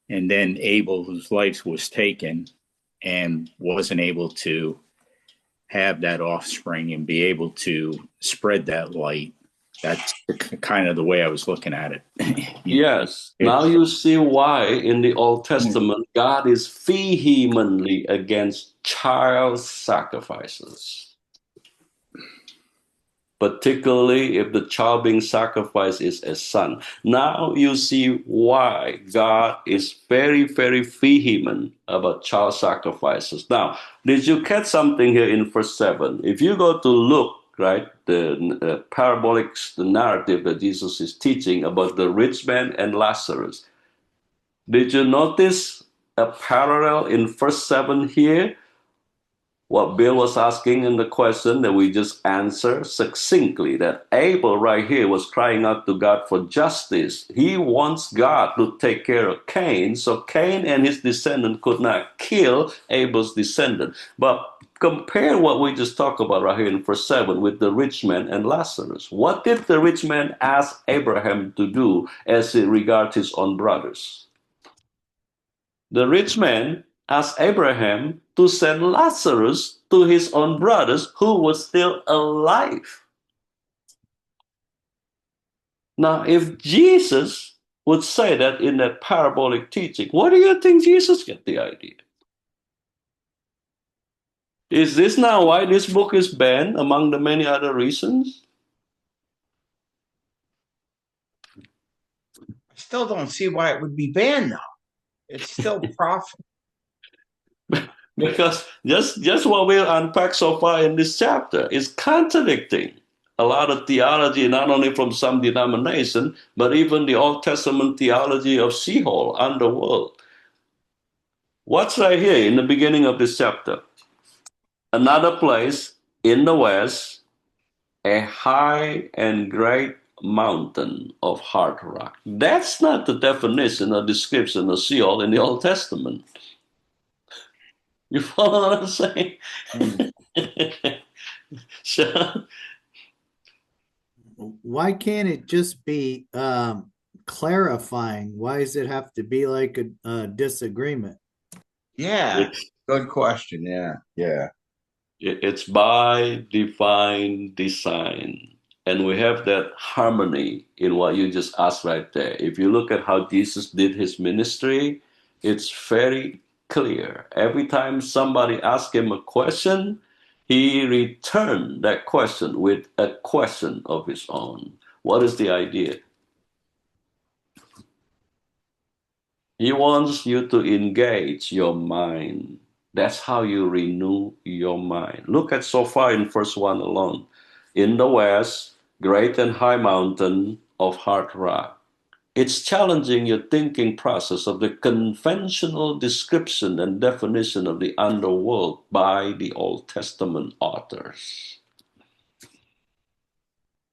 and then Abel, whose life was taken, and wasn't able to have that offspring and be able to spread that light. That's kind of the way I was looking at it. Yes. Now you see why in the Old Testament God is vehemently against child sacrifices, particularly if the child being sacrificed is a son. Now you see why God is very, very vehement about child sacrifices. Now, did you catch something here in verse 7? If you go to Luke, right, the parabolic the narrative that Jesus is teaching about the rich man and Lazarus, did you notice a parallel in verse 7 here? What Bill was asking in the question that we just answered succinctly, that Abel right here was crying out to God for justice. He wants God to take care of Cain, so Cain and his descendant could not kill Abel's descendant. But compare what we just talked about right here in verse 7 with the rich man and Lazarus. What did the rich man ask Abraham to do as it regards his own brothers? The rich man asked Abraham to send Lazarus to his own brothers who were still alive. Now, if Jesus would say that in that parabolic teaching, what do you think Jesus get the idea? Is this now why this book is banned among the many other reasons? I still don't see why it would be banned, though. It's still profitable. Because just what we'll unpack so far in this chapter is contradicting a lot of theology, not only from some denomination, but even the Old Testament theology of Sheol, underworld. What's right here in the beginning of this chapter? Another place in the west, a high and great mountain of hard rock. That's not the definition or description of Sheol in the Old Testament. You follow what I'm saying? So, Why can't it just be clarifying? Why does it have to be like a disagreement? Yeah, good question. Yeah. it's by divine design. And we have that harmony in what you just asked right there. If you look at how Jesus did his ministry, it's very clear. Every time somebody asked him a question, he returned that question with a question of his own. What is the idea? He wants you to engage your mind. That's how you renew your mind. Look at so far in verse 1 alone. In the west, great and high mountain of hard rock. It's challenging your thinking process of the conventional description and definition of the underworld by the Old Testament authors.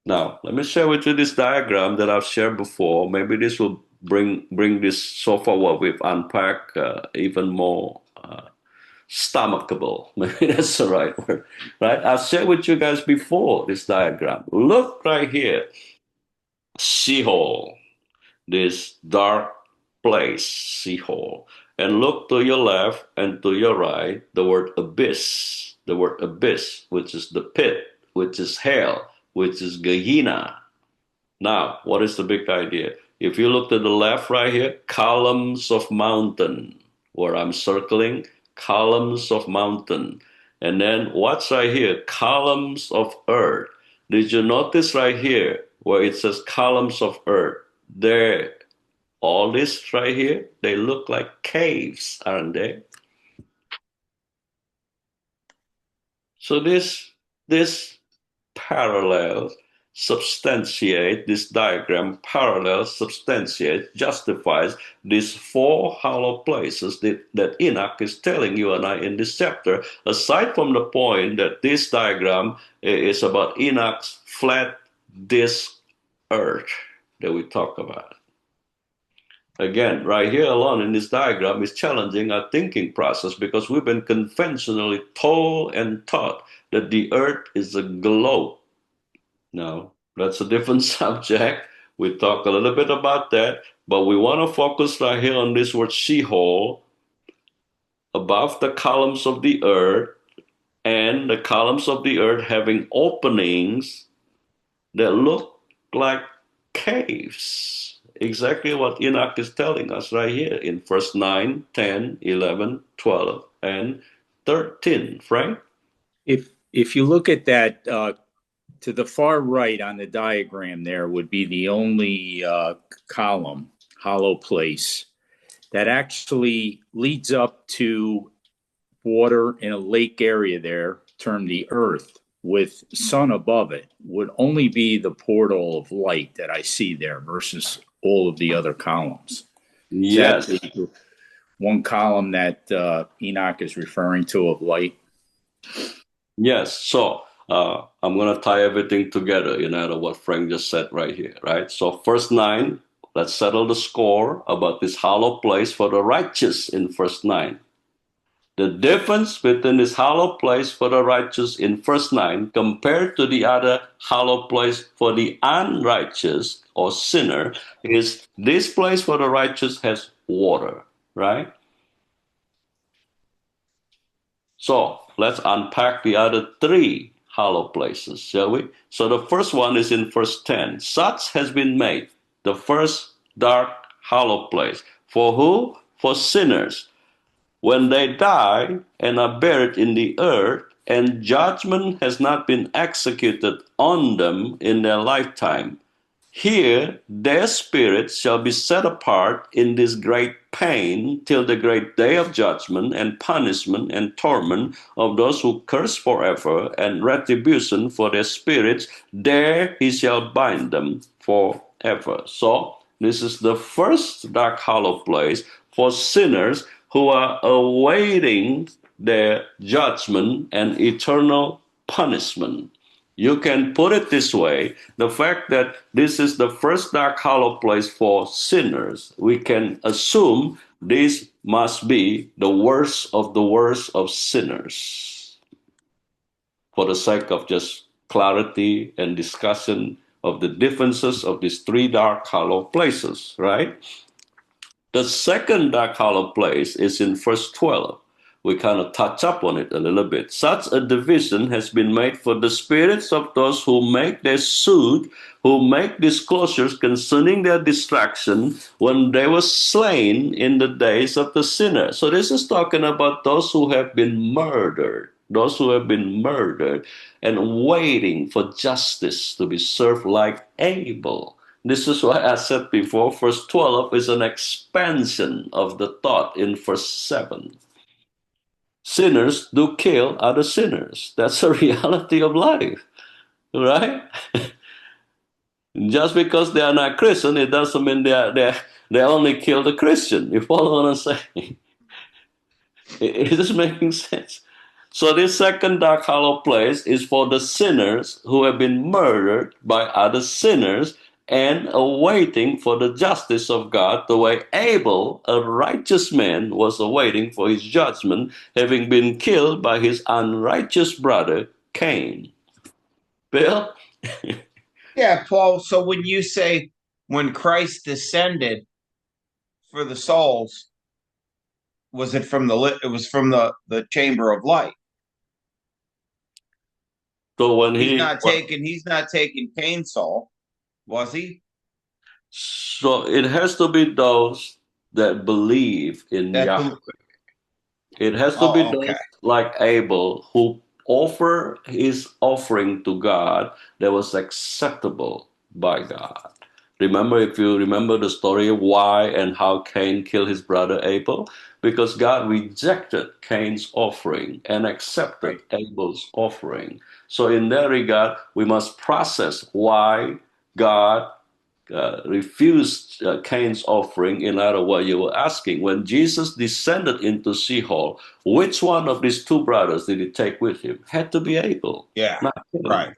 Now, let me share with you this diagram that I've shared before. Maybe this will bring this so far what we've unpacked even more stomachable. Maybe that's the right word, right? I've shared with you guys before this diagram. Look right here, Sheol, this dark place, Sheol, and look to your left and to your right, the word abyss, which is the pit, which is hell, which is Gehenna. Now, what is the big idea? If you look to the left right here, columns of mountain, where I'm circling, columns of mountain. And then what's right here? Columns of earth. Did you notice right here where it says columns of earth? There, all this right here, they look like caves, aren't they? So this parallels substantiate, this diagram parallels, substantiates, justifies these four hollow places that Enoch is telling you and I in this chapter, aside from the point that this diagram is about Enoch's flat disk earth that we talk about. Again, right here alone in this diagram is challenging our thinking process because we've been conventionally told and taught that the earth is a globe. Now, that's a different subject. We talk a little bit about that, but we want to focus right here on this word Sheol, above the columns of the earth, and the columns of the earth having openings that look like caves. Exactly what Enoch is telling us right here in verse 9, 10, 11, 12, and 13. Frank? If you look at that to the far right on the diagram, there would be the only column, hollow place, that actually leads up to water in a lake area there, termed the earth, with sun above it, would only be the portal of light that I see there versus all of the other columns. Yes. Is that the one column that Enoch is referring to of light? Yes. So I'm going to tie everything together in light what Frank just said right here, right? So verse 9, let's settle the score about this hollow place for the righteous in verse 9. The difference between this hollow place for the righteous in verse 9 compared to the other hollow place for the unrighteous or sinner is this place for the righteous has water, right? So let's unpack the other three hollow places, shall we? So the first one is in verse 10. Such has been made, the first dark hollow place. For who? For sinners. When they die and are buried in the earth, and judgment has not been executed on them in their lifetime, here their spirits shall be set apart in this great pain till the great day of judgment and punishment and torment of those who curse forever, and retribution for their spirits. There he shall bind them forever. So this is the first dark hollow place for sinners who are awaiting their judgment and eternal punishment. You can put it this way, the fact that this is the first dark hollow place for sinners, we can assume this must be the worst of sinners. For the sake of just clarity and discussion of the differences of these three dark hollow places, right? The second dark hollow place is in verse 12. We kind of touch up on it a little bit. Such a division has been made for the spirits of those who make their suit, who make disclosures concerning their destruction when they were slain in the days of the sinner. So this is talking about those who have been murdered, and waiting for justice to be served like Abel. This is why I said before, verse 12 is an expansion of the thought in verse 7. Sinners do kill other sinners. That's a reality of life, right? Just because they are not Christian, it doesn't mean they only kill the Christian. You follow what I'm saying? It is making sense. So this second dark hollow place is for the sinners who have been murdered by other sinners and awaiting for the justice of God, the way Abel, a righteous man, was awaiting for his judgment, having been killed by his unrighteous brother, Cain. Bill? Yeah, Paul. So when you say when Christ descended for the souls, was it from the? It was from the chamber of light. So when he's not taking Cain's soul, was he? So it has to be those that believe in Yahweh. It has to be those like Abel who offer his offering to God that was acceptable by God. Remember, if you remember the story of why and how Cain killed his brother Abel, because God rejected Cain's offering and accepted Abel's offering. So in that regard, we must process why God refused Cain's offering in light of what you were asking. When Jesus descended into Sheol, which one of these two brothers did he take with him? Had to be Abel. Yeah, right.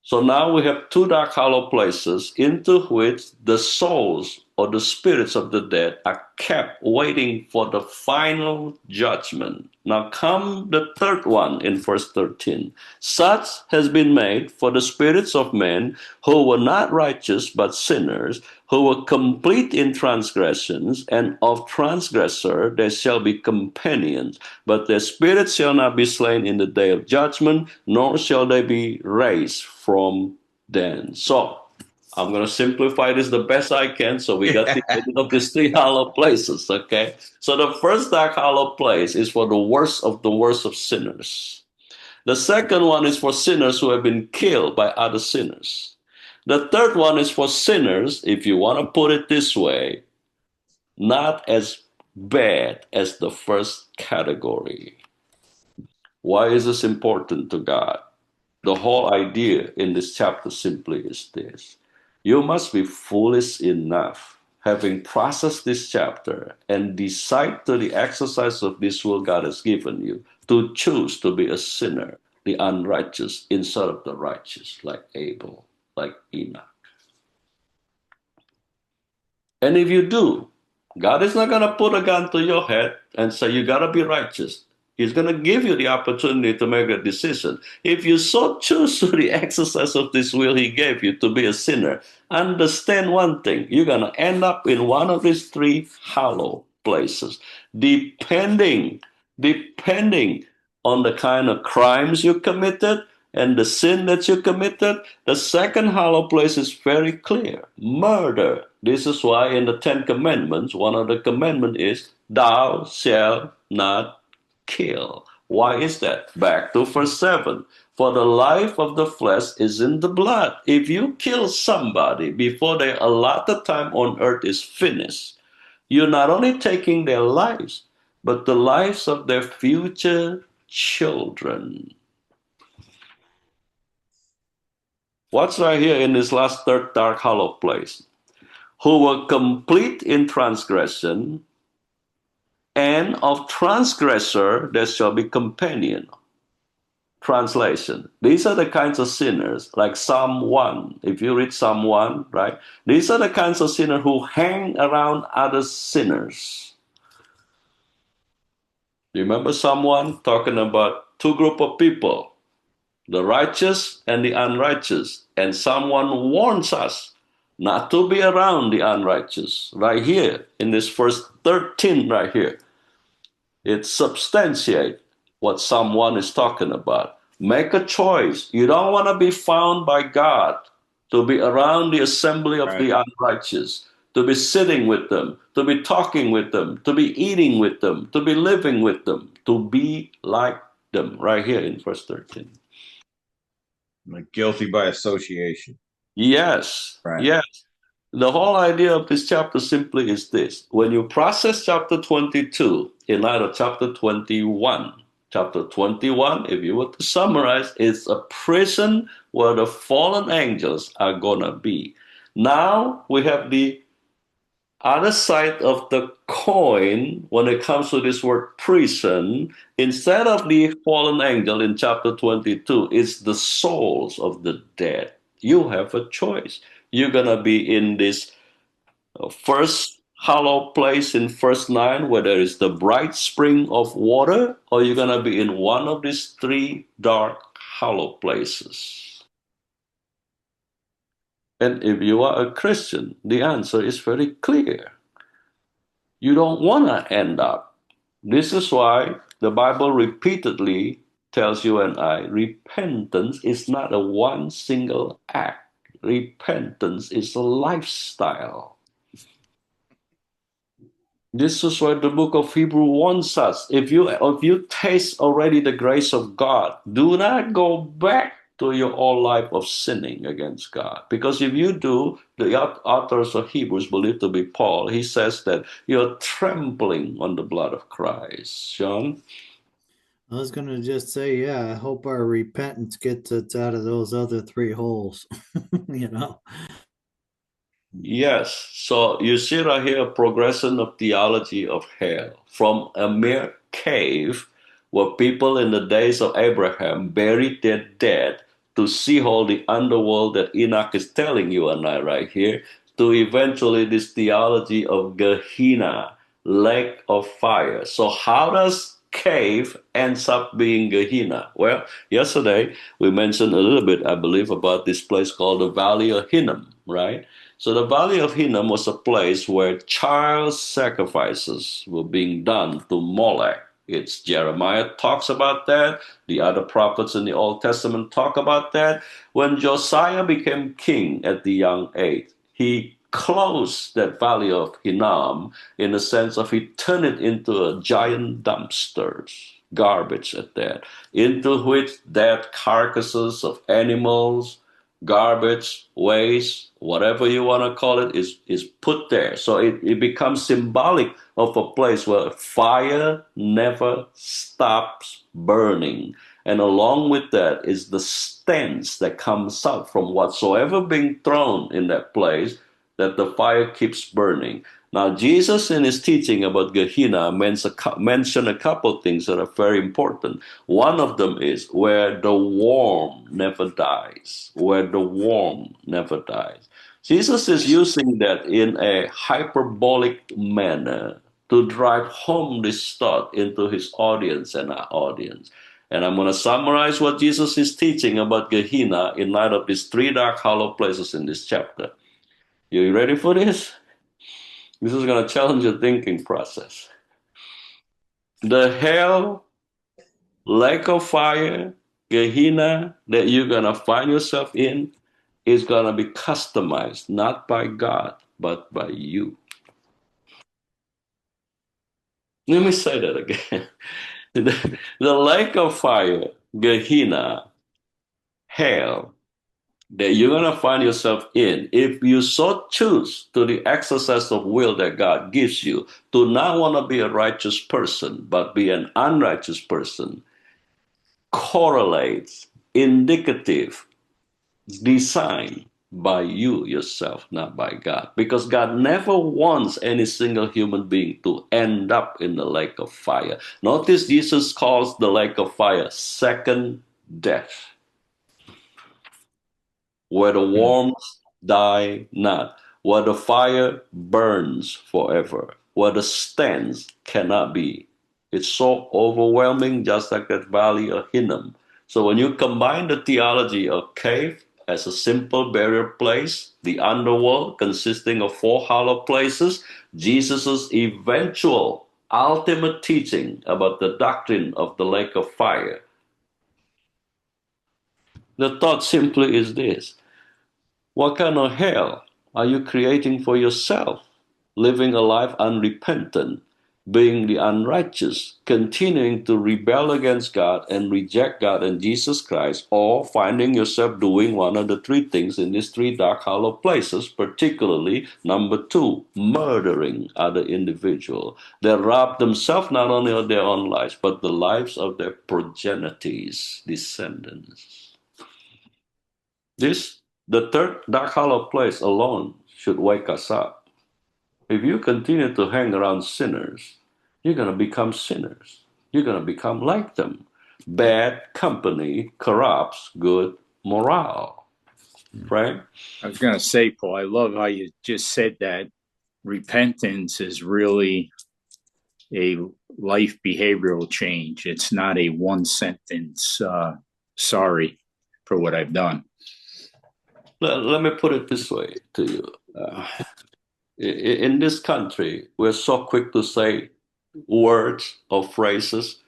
So now we have two dark hollow places into which the souls or the spirits of the dead are kept waiting for the final judgment. Now come the third one in verse 13. Such has been made for the spirits of men who were not righteous but sinners, who were complete in transgressions, and of transgressor there shall be companions, but their spirits shall not be slain in the day of judgment, nor shall they be raised from thence. So I'm going to simplify this the best I can. So we got the idea of these three hollow places, okay? So the first dark hollow place is for the worst of sinners. The second one is for sinners who have been killed by other sinners. The third one is for sinners, if you want to put it this way, not as bad as the first category. Why is this important to God? The whole idea in this chapter simply is this. You must be foolish enough, having processed this chapter and decide through the exercise of this will God has given you, to choose to be a sinner, the unrighteous, instead of the righteous, like Abel, like Enoch. And if you do, God is not going to put a gun to your head and say, you got to be righteous. He's going to give you the opportunity to make a decision. If you so choose to the exercise of this will he gave you to be a sinner, understand one thing. You're going to end up in one of these three hollow places, depending on the kind of crimes you committed and the sin that you committed. The second hollow place is very clear. Murder. This is why in the 10 Commandments, one of the commandments is, thou shalt not kill. Why is that? Back to verse 7. For the life of the flesh is in the blood. If you kill somebody before their allotted time on earth is finished, you're not only taking their lives, but the lives of their future children. What's right here in this last third dark hollow place? Who were complete in transgression, and of transgressor there shall be companion. Translation. These are the kinds of sinners, like Psalm 1. If you read Psalm 1, right? These are the kinds of sinners who hang around other sinners. You remember Psalm 1 talking about two groups of people, the righteous and the unrighteous. And someone warns us not to be around the unrighteous. Right here, in this verse 13 right here, it substantiates what Psalm 1 is talking about. Make a choice. You don't want to be found by God to be around the assembly of the unrighteous, to be sitting with them, to be talking with them, to be eating with them, to be living with them, to be like them. Right here in verse 13. Like guilty by association. Yes, Right. yes. The whole idea of this chapter simply is this. When you process chapter 22 in light of chapter 21, if you were to summarize, it's a prison where the fallen angels are going to be. Now we have the other side of the coin when it comes to this word prison. Instead of the fallen angel in chapter 22, it's the souls of the dead. You have a choice. You're going to be in this first hollow place in verse 9 where there is the bright spring of water, or you're going to be in one of these three dark hollow places. And if you are a Christian, the answer is very clear. You don't want to end up. This is why the Bible repeatedly tells you and I, repentance is not a one single act. Repentance is a lifestyle. This is why the book of Hebrew warns us. If you taste already the grace of God, do not go back to your old life of sinning against God. Because if you do, the authors of Hebrews, believed to be Paul, he says that you're trampling on the blood of Christ. Sean? I was going to just say, yeah, I hope our repentance gets us out of those other three holes, you know? Yes. So you see right here a progression of theology of hell from a mere cave where people in the days of Abraham buried their dead to Sheol, the underworld that Enoch is telling you and I right here, to eventually this theology of Gehenna, lake of fire. So how does cave ends up being Gehenna? Well, yesterday we mentioned a little bit, I believe, about this place called the Valley of Hinnom. right? So the Valley of Hinnom was a place where child sacrifices were being done to Molech. It's Jeremiah talks about that. The other prophets in the Old Testament talk about that. When Josiah became king at the young age, he closed that Valley of Hinnom in the sense of he turned it into a giant dumpsters, garbage at that, into which dead carcasses of animals, garbage, waste, whatever you want to call it, is put there. So it becomes symbolic of a place where fire never stops burning. And along with that is the stench that comes out from whatsoever being thrown in that place, that the fire keeps burning. Now, Jesus in his teaching about Gehenna mentioned a couple of things that are very important. One of them is where the worm never dies, where the worm never dies. Jesus is using that in a hyperbolic manner to drive home this thought into his audience and our audience. And I'm going to summarize what Jesus is teaching about Gehenna in light of these three dark hollow places in this chapter. You ready for this? This is going to challenge your thinking process. The hell, lake of fire, Gehenna that you're going to find yourself in is going to be customized, not by God, but by you. Let me say that again. The lake of fire, Gehenna, hell, that you're going to find yourself in, if you so choose to the exercise of will that God gives you, to not want to be a righteous person, but be an unrighteous person, correlates, indicative, designed by you yourself, not by God. Because God never wants any single human being to end up in the lake of fire. Notice Jesus calls the lake of fire second death, where the worms die not, where the fire burns forever, where the stench cannot be. It's so overwhelming, just like that Valley of Hinnom. So when you combine the theology of cave as a simple burial place, the underworld consisting of four hollow places, Jesus' eventual ultimate teaching about the doctrine of the lake of fire, the thought simply is this: what kind of hell are you creating for yourself, living a life unrepentant, being the unrighteous, continuing to rebel against God and reject God and Jesus Christ, or finding yourself doing one of the three things in these three dark hollow places, particularly number two, murdering other individuals that rob themselves not only of their own lives, but the lives of their progenitors, descendants. The third dark hollow place alone should wake us up. If you continue to hang around sinners, you're going to become sinners. You're going to become like them. Bad company corrupts good morale, right? I was going to say, Paul, I love how you just said that repentance is really a life behavioral change. It's not a one sentence, sorry for what I've done. Let me put it this way to you. In this country, we're so quick to say words or phrases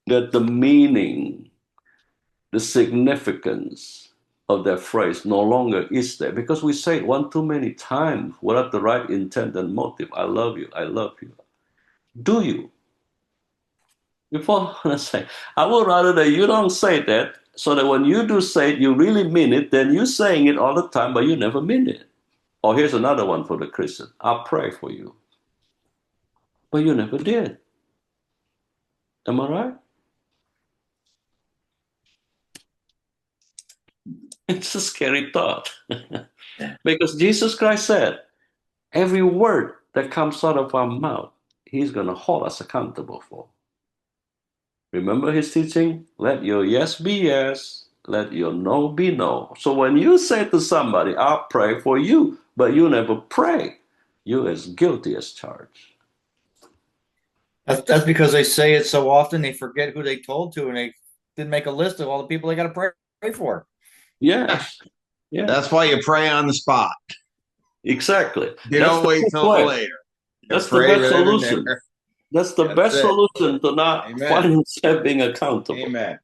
that the meaning, the significance of that phrase no longer is there, because we say it one too many times without the right intent and motive. I love you. I love you. Do you? You follow what I say? I would rather that you don't say that, so that when you do say it, you really mean it, than you saying it all the time, but you never mean it. Or here's another one for the Christian: I'll pray for you. But you never did. Am I right? It's a scary thought. Because Jesus Christ said, every word that comes out of our mouth, he's going to hold us accountable for. Remember his teaching? Let your yes be yes, let your no be no. So when you say to somebody, I'll pray for you, but you never pray, you're as guilty as charged. That's because they say it so often they forget who they told to, and they didn't make a list of all the people they got to pray for. Yes. Yeah, That's why you pray on the spot. exactly. You That's don't the wait best till way. later. You That's the pray best right in solution. there. That's the That's best it. solution to not Amen. find yourself being accountable. Amen.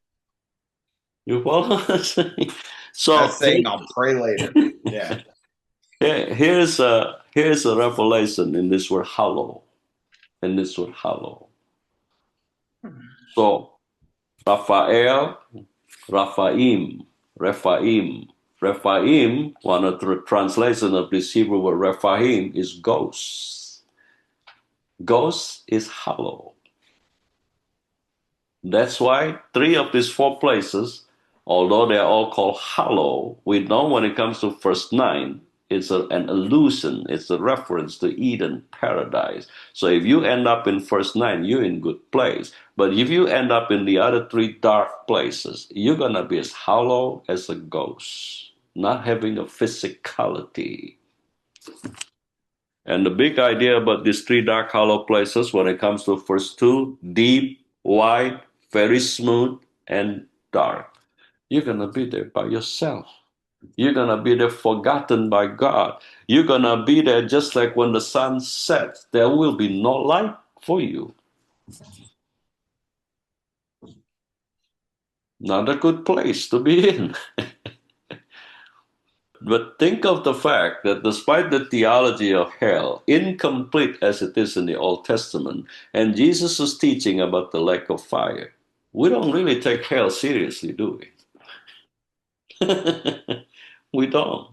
You follow what I'm saying? So That's saying I'll pray later. Yeah. here's a revelation in this word hallow. In this word hallow. So Raphael, Raphaim, Rephaim, one of the translation of this Hebrew word Rephaim is ghost. Ghost is hollow. That's why 3 of these 4 places, although they're all called hollow, we know when it comes to verse 9, it's an allusion, it's a reference to Eden, paradise. So if you end up in verse 9, you're in good place. But if you end up in the other 3 dark places, you're going to be as hollow as a ghost, not having a physicality. And the big idea about these 3 dark hollow places when it comes to verse 2, deep, wide, very smooth, and dark. You're going to be there by yourself. You're going to be there forgotten by God. You're going to be there just like when the sun sets. There will be no light for you. Not a good place to be in. But think of the fact that despite the theology of hell, incomplete as it is in the Old Testament, and Jesus' teaching about the lake of fire, we don't really take hell seriously, do we? We don't.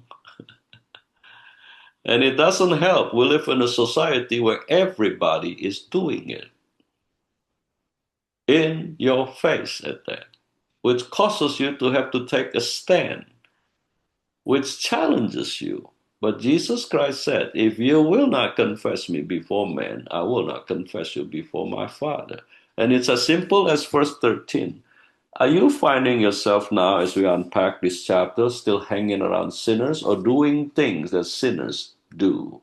And it doesn't help. We live in a society where everybody is doing it in your face at that, which causes you to have to take a stand, which challenges you. But Jesus Christ said, if you will not confess me before men, I will not confess you before my Father. And it's as simple as verse 13. Are you finding yourself now, as we unpack this chapter, still hanging around sinners or doing things that sinners do?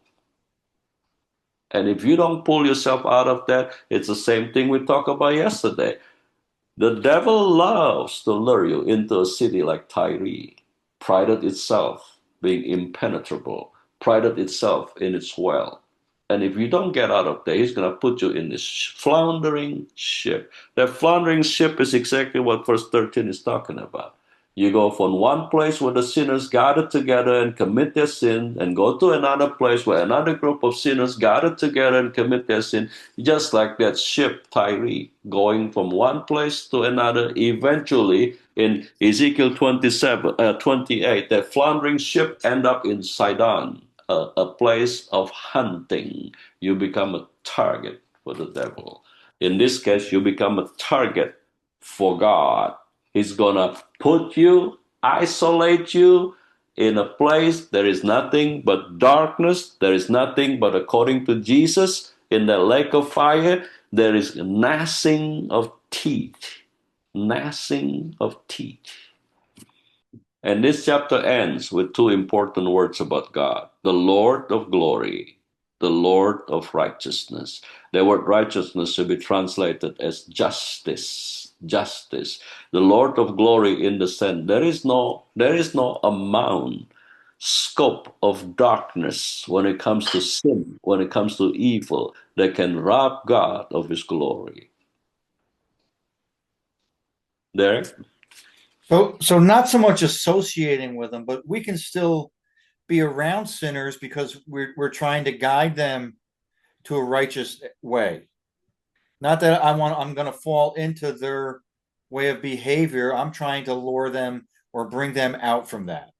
And if you don't pull yourself out of that, it's the same thing we talked about yesterday. The devil loves to lure you into a city like Tyre, prided itself being impenetrable, prided itself in its wealth. And if you don't get out of there, he's going to put you in this floundering ship. That floundering ship is exactly what verse 13 is talking about. You go from one place where the sinners gather together and commit their sin, and go to another place where another group of sinners gather together and commit their sin, just like that ship Tyre, going from one place to another. Eventually, in Ezekiel 28, that floundering ship end up in Sidon, a place of hunting. You become a target for the devil. In this case, you become a target for God. He's going to put you, isolate you in a place there is nothing but darkness. There is nothing but, according to Jesus, in the lake of fire, there is gnashing of teeth. Gnashing of teeth. And this chapter ends with 2 important words about God: the Lord of glory, the Lord of righteousness. The word righteousness should be translated as justice. Justice. The Lord of glory, in the sense there is no amount, scope of darkness when it comes to sin, when it comes to evil, that can rob God of his glory. Derek? So not so much associating with them, but we can still be around sinners because we're trying to guide them to a righteous way. Not that I'm going to fall into their way of behavior. I'm trying to lure them or bring them out from that.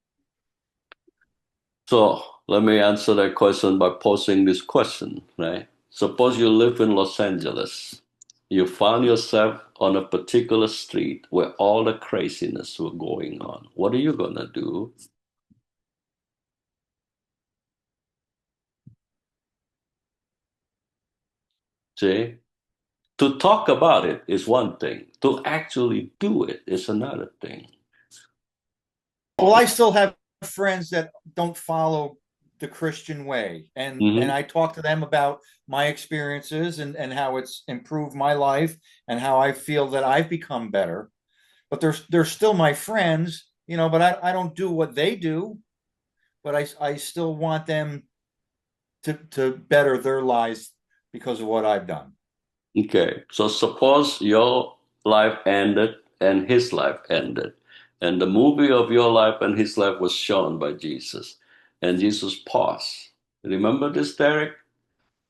So let me answer that question by posing this question, right? Suppose you live in Los Angeles. You found yourself on a particular street where all the craziness were going on. What are you going to do? See? To talk about it is one thing. To actually do it is another thing. Well, I still have friends that don't follow the Christian way, and I talk to them about my experiences and how it's improved my life and how I feel that I've become better. But they're still my friends, but I don't do what they do. but I still want them to better their lives because of what I've done. Okay, so suppose your life ended and his life ended, and the movie of your life and his life was shown by Jesus, and Jesus paused. Remember this, Derek?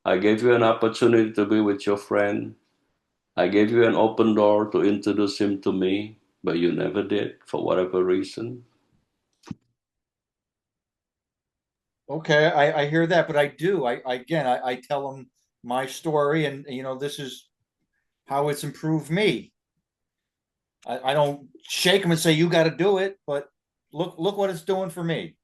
I gave you an opportunity to be with your friend. I gave you an open door to introduce him to me, but you never did for whatever reason. Okay, I hear that, but I do. I tell them my story, and this is how it's improved me. I don't shake them and say you got to do it, but look what it's doing for me.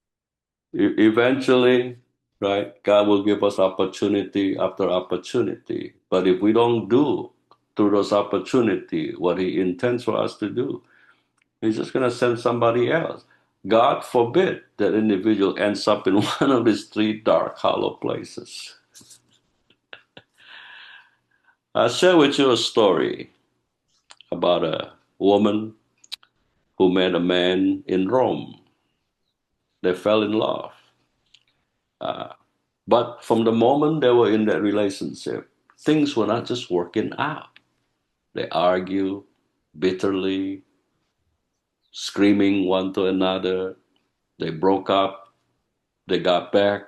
Eventually, right, God will give us opportunity after opportunity. But if we don't do through those opportunity what he intends for us to do, he's just going to send somebody else. God forbid that individual ends up in one of these three dark, hollow places. I'll share with you a story about a woman who met a man in Rome. They fell in love. But from the moment they were in that relationship, things were not just working out. They argued bitterly, screaming one to another. They broke up, they got back,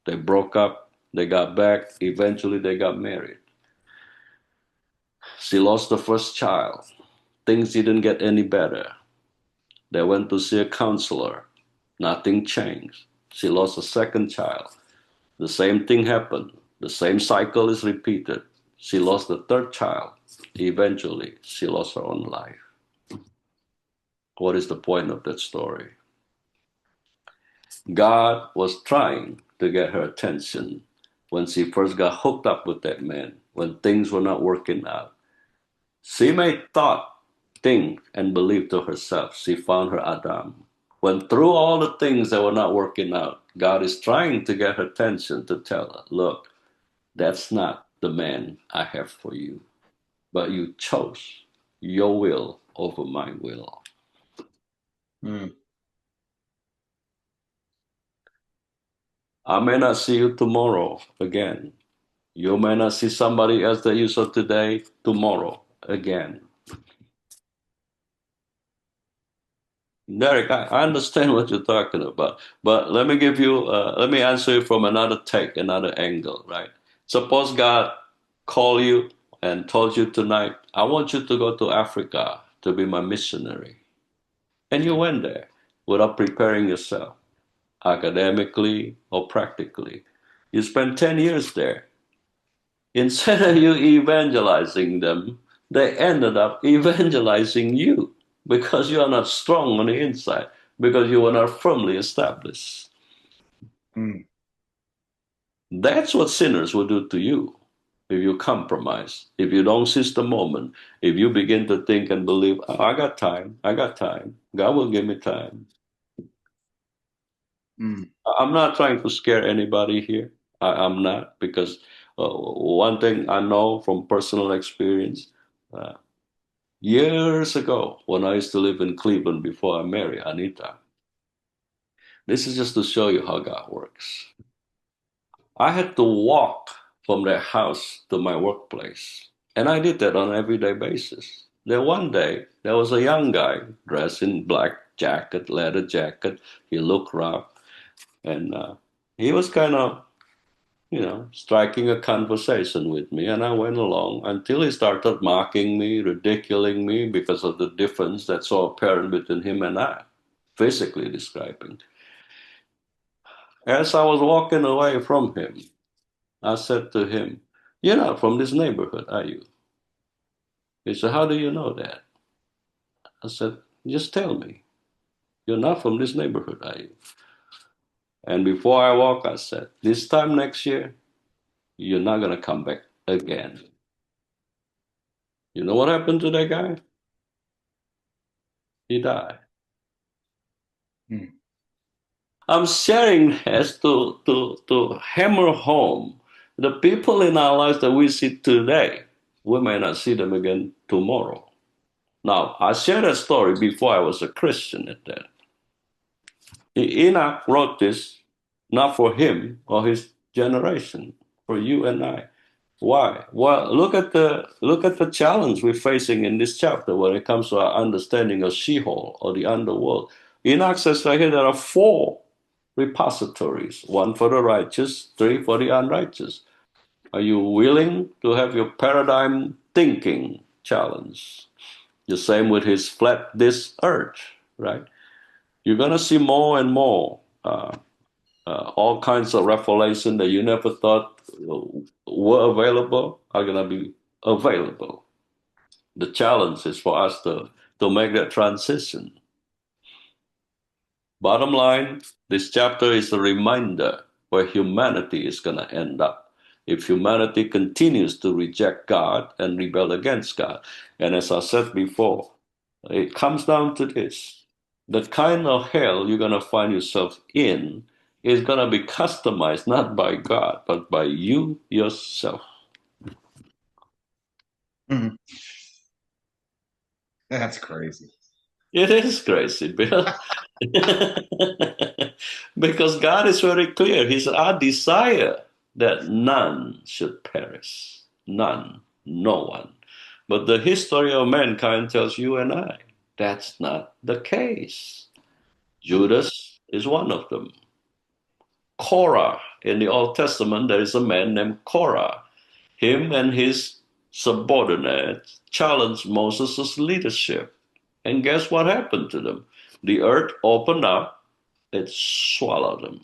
they broke up, they got back. Eventually, they got married. She lost the first child. Things didn't get any better. They went to see a counselor. Nothing changed. She lost a second child. The same thing happened. The same cycle is repeated. She lost the third child. Eventually, she lost her own life. What is the point of that story? God was trying to get her attention when she first got hooked up with that man, when things were not working out. She may think and believe to herself she found her Adam. When through all the things that were not working out, God is trying to get her attention to tell her, look, that's not the man I have for you. But you chose your will over my will. Mm. I may not see you tomorrow again. You may not see somebody else that you saw today, tomorrow again. Derek, I understand what you're talking about, but let me answer you from another take, another angle, right? Suppose God called you and told you tonight, I want you to go to Africa to be my missionary. And you went there without preparing yourself, academically or practically. You spent 10 years there. Instead of you evangelizing them, they ended up evangelizing you because you are not strong on the inside, because you are not firmly established. Mm. That's what sinners will do to you if you compromise, if you don't seize the moment, if you begin to think and believe, oh, I got time, God will give me time. Mm. I'm not trying to scare anybody here. I'm not, because one thing I know from personal experience, uh, years ago when I used to live in Cleveland before I married Anita, this is just to show you how God works. I had to walk from their house to my workplace, and I did that on an everyday basis. Then one day, there was a young guy dressed in black jacket, leather jacket. He looked rough, and he was kind of striking a conversation with me. And I went along until he started mocking me, ridiculing me because of the difference that's so apparent between him and I, physically describing. As I was walking away from him, I said to him, you're not from this neighborhood, are you? He said, how do you know that? I said, just tell me. You're not from this neighborhood, are you? And before I walk, I said, this time next year, you're not going to come back again. You know what happened to that guy? He died. Mm. I'm sharing this to hammer home the people in our lives that we see today. We may not see them again tomorrow. Now, I shared that story before I was a Christian at that. Enoch wrote this not for him or his generation, for you and I. Why? Well, look at the challenge we're facing in this chapter when it comes to our understanding of Sheol or the underworld. Enoch says right here there are 4 repositories, 1 for the righteous, 3 for the unrighteous. Are you willing to have your paradigm thinking challenged? The same with his flat disk earth, right? You're going to see more and more all kinds of revelation that you never thought were available are going to be available. The challenge is for us to make that transition. Bottom line, this chapter is a reminder where humanity is going to end up if humanity continues to reject God and rebel against God. And as I said before, it comes down to this. The kind of hell you're going to find yourself in is going to be customized not by God, but by you yourself. Mhm. That's crazy. It is crazy, Bill. Because God is very clear. He said, I desire that none should perish. None. No one. But the history of mankind tells you and I that's not the case. Judas is one of them. Korah, in the Old Testament, there is a man named Korah. Him and his subordinates challenged Moses' leadership. And guess what happened to them? The earth opened up, it swallowed them.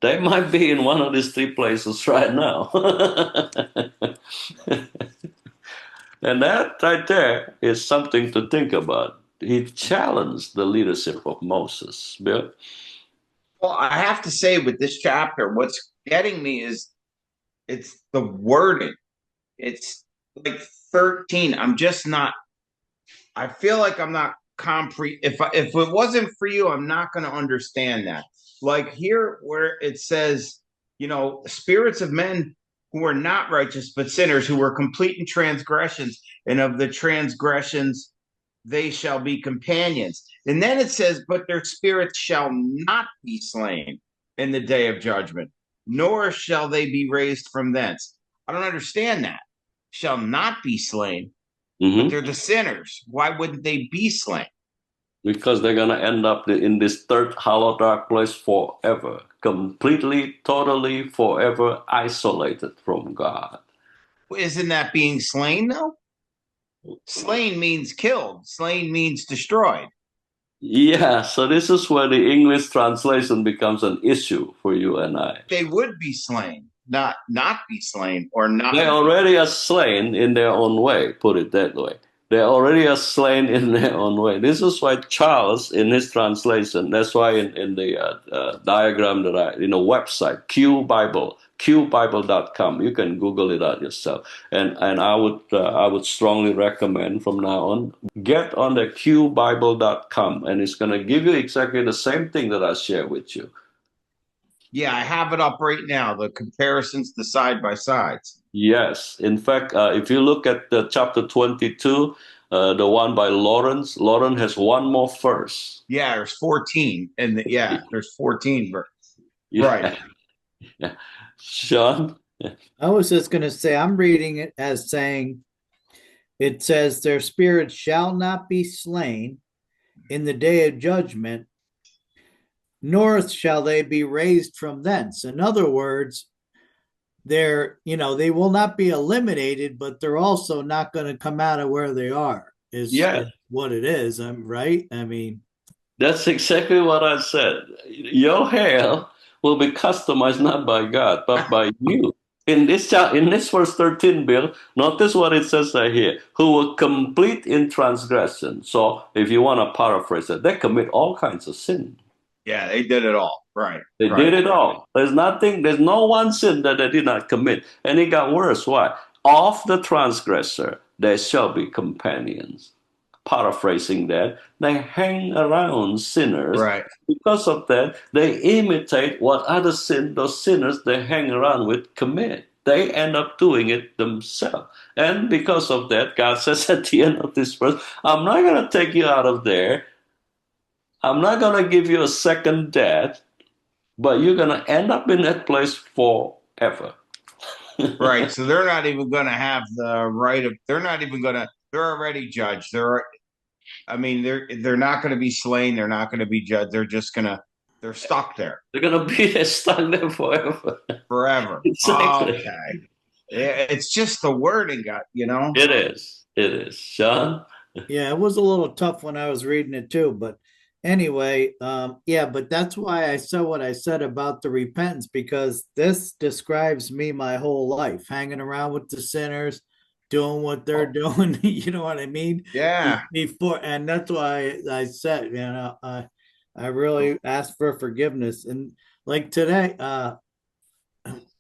They might be in one of these 3 places right now. And that right there is something to think about. He challenged the leadership of Moses, Bill. Well, I have to say with this chapter, what's getting me is it's the wording. It's like 13. I'm just not. I feel like I'm not if it wasn't for you, I'm not going to understand that. Like here, where it says, spirits of men who are not righteous but sinners, who were complete in transgressions, and of the transgressions they shall be companions. And then it says, but their spirits shall not be slain in the day of judgment, nor shall they be raised from thence. I don't understand that. Shall not be slain, but they're the sinners. Why wouldn't they be slain? Because they're going to end up in this third hollow dark place forever, completely, totally, forever isolated from God. Isn't that being slain, though? Slain means killed. Slain means destroyed. Yeah, so this is where the English translation becomes an issue for you and I. They would be slain, not be slain, or not. They already are slain in their own way, put it that way. They already are slain in their own way. This is why Charles, in his translation, that's why in the diagram that website, qbible.com, you can Google it out yourself. And I would strongly recommend from now on, get on the qbible.com, and it's going to give you exactly the same thing that I share with you. Yeah, I have it up right now, the comparisons, the side-by-sides. Yes. In fact, if you look at the chapter 22, the one by Lawrence has one more verse. Yeah, there's 14. There's 14 verses. Yeah. Right. Yeah. Sean? I was just going to say, I'm reading it as saying, it says, their spirits shall not be slain in the day of judgment, nor shall they be raised from thence. In other words, they will not be eliminated, but they're also not going to come out of where they are, is what it is. I'm right. I mean, that's exactly what I said. Your hell will be customized not by God, but by you. In this verse 13, Bill, notice what it says right here. Who were complete in transgression. So if you want to paraphrase it, they commit all kinds of sin. Yeah, they did it all. Right. They did it all. There's no one sin that they did not commit. And it got worse. Why? Of the transgressor, there shall be companions. Paraphrasing that, they hang around sinners. Right. Because of that, they imitate what those sinners they hang around with commit. They end up doing it themselves. And because of that, God says at the end of this verse, I'm not going to take you out of there. I'm not going to give you a second death. but you're going to end up in that place forever. Right. So they're not even going to have the right of. They're not even going to. They're already judged. I mean, they're not going to be slain. They're not going to be judged. They're just going to. They're stuck there They're going to be stuck there forever. forever. Exactly. Okay. Yeah, it's just the wording got. It is. It is. Sean? Yeah, it was a little tough when I was reading it too, but anyway, yeah, but that's why I said what I said about the repentance, because this describes me my whole life, hanging around with the sinners, doing what they're doing. You know what I mean? Yeah. Before, and that's why I said, I really asked for forgiveness, and like today,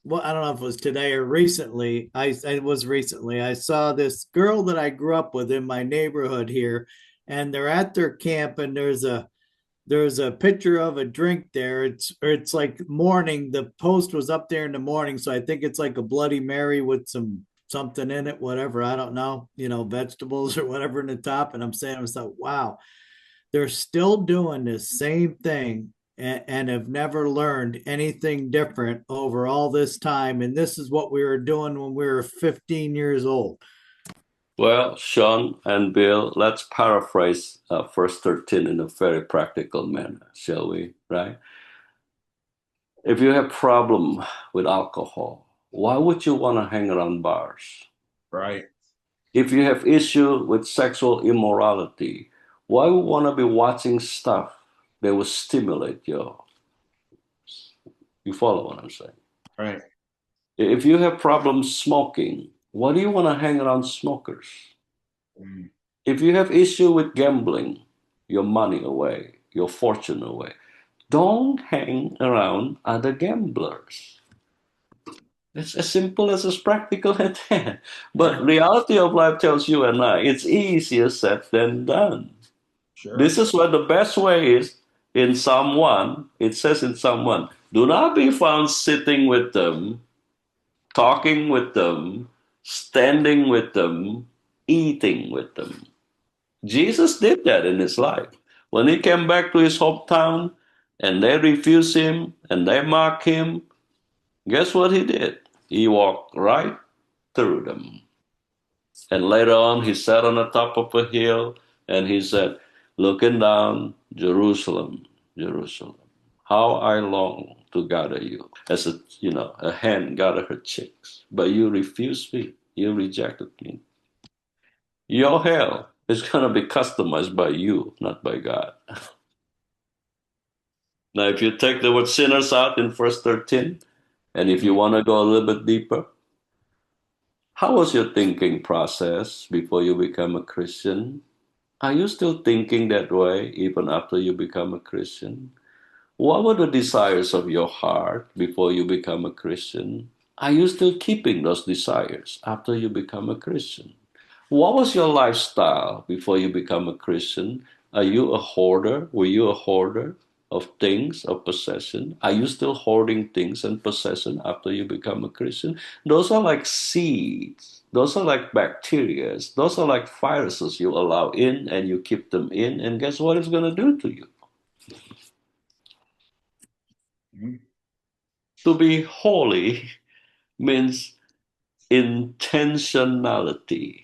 well, I don't know if it was today or recently. It was recently. I saw this girl that I grew up with in my neighborhood here, and they're at their camp, and there's a picture of a drink there. It's like morning. The post was up there in the morning, so I think it's like a Bloody Mary with something in it, whatever. I don't know, vegetables or whatever in the top. And I'm saying to myself, wow, they're still doing this same thing, and have never learned anything different over all this time. And this is what we were doing when we were 15 years old. Well, Sean and Bill, let's paraphrase verse 13 in a very practical manner, shall we? Right? If you have problem with alcohol, why would you want to hang around bars? Right. If you have issue with sexual immorality, why would you want to be watching stuff that will stimulate you follow what I'm saying? Right. If you have problems smoking, why do you want to hang around smokers? Mm. If you have issue with gambling, your money away, your fortune away, don't hang around other gamblers. It's as simple as practical as that. But reality of life tells you and I, it's easier said than done. Sure. This is what the best way is. In Psalm 1, it says in Psalm 1, do not be found sitting with them, talking with them, standing with them, eating with them. Jesus did that in his life. When he came back to his hometown and they refused him and they mocked him, guess what he did? He walked right through them. And later on, he sat on the top of a hill and he said, looking down, Jerusalem, Jerusalem, how I long to gather you. As a hen gather her chicks. But you refused me. You rejected me. Your hell is going to be customized by you, not by God. Now, if you take the word sinners out in verse 13, and if you want to go a little bit deeper, how was your thinking process before you become a Christian? Are you still thinking that way even after you become a Christian? What were the desires of your heart before you become a Christian? Are you still keeping those desires after you become a Christian? What was your lifestyle before you become a Christian? Are you a hoarder? Were you a hoarder of things, of possession? Are you still hoarding things and possession after you become a Christian? Those are like seeds. Those are like bacteria. Those are like viruses you allow in and you keep them in. And guess what it's going to do to you? Mm. To be holy means intentionality.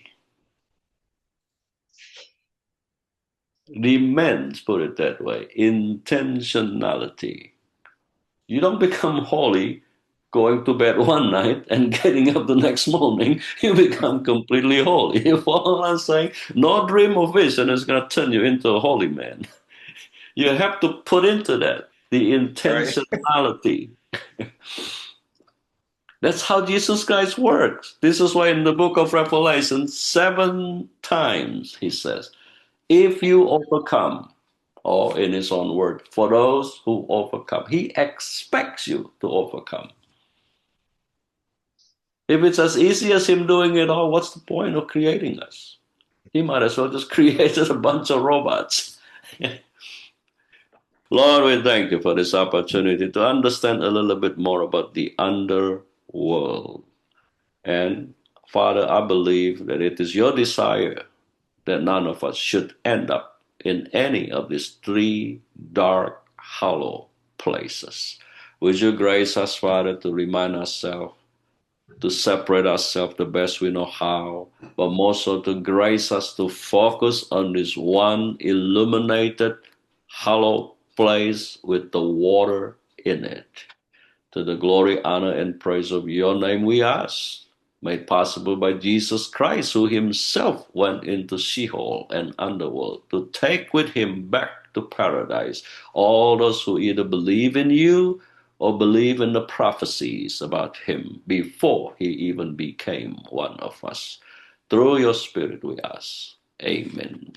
Demands, put it that way, intentionality. You don't become holy going to bed one night and getting up the next morning. You become completely holy. You follow what I'm saying? No dream or vision is going to turn you into a holy man. You have to put into that the intentionality. That's how Jesus Christ works. This is why in the book of Revelation, 7 times he says, if you overcome, or in his own word, for those who overcome, he expects you to overcome. If it's as easy as him doing it all, what's the point of creating us? He might as well just created a bunch of robots. Lord, we thank you for this opportunity to understand a little bit more about the underworld. And Father, I believe that it is your desire that none of us should end up in any of these 3 dark, hollow places. Would you grace us, Father, to remind ourselves, to separate ourselves the best we know how, but more so to grace us to focus on this one illuminated, hallowed place with the water in it. To the glory, honor, and praise of your name we ask, made possible by Jesus Christ, who himself went into Sheol and underworld to take with him back to paradise all those who either believe in you or believe in the prophecies about him before he even became one of us. Through your Spirit we ask. Amen.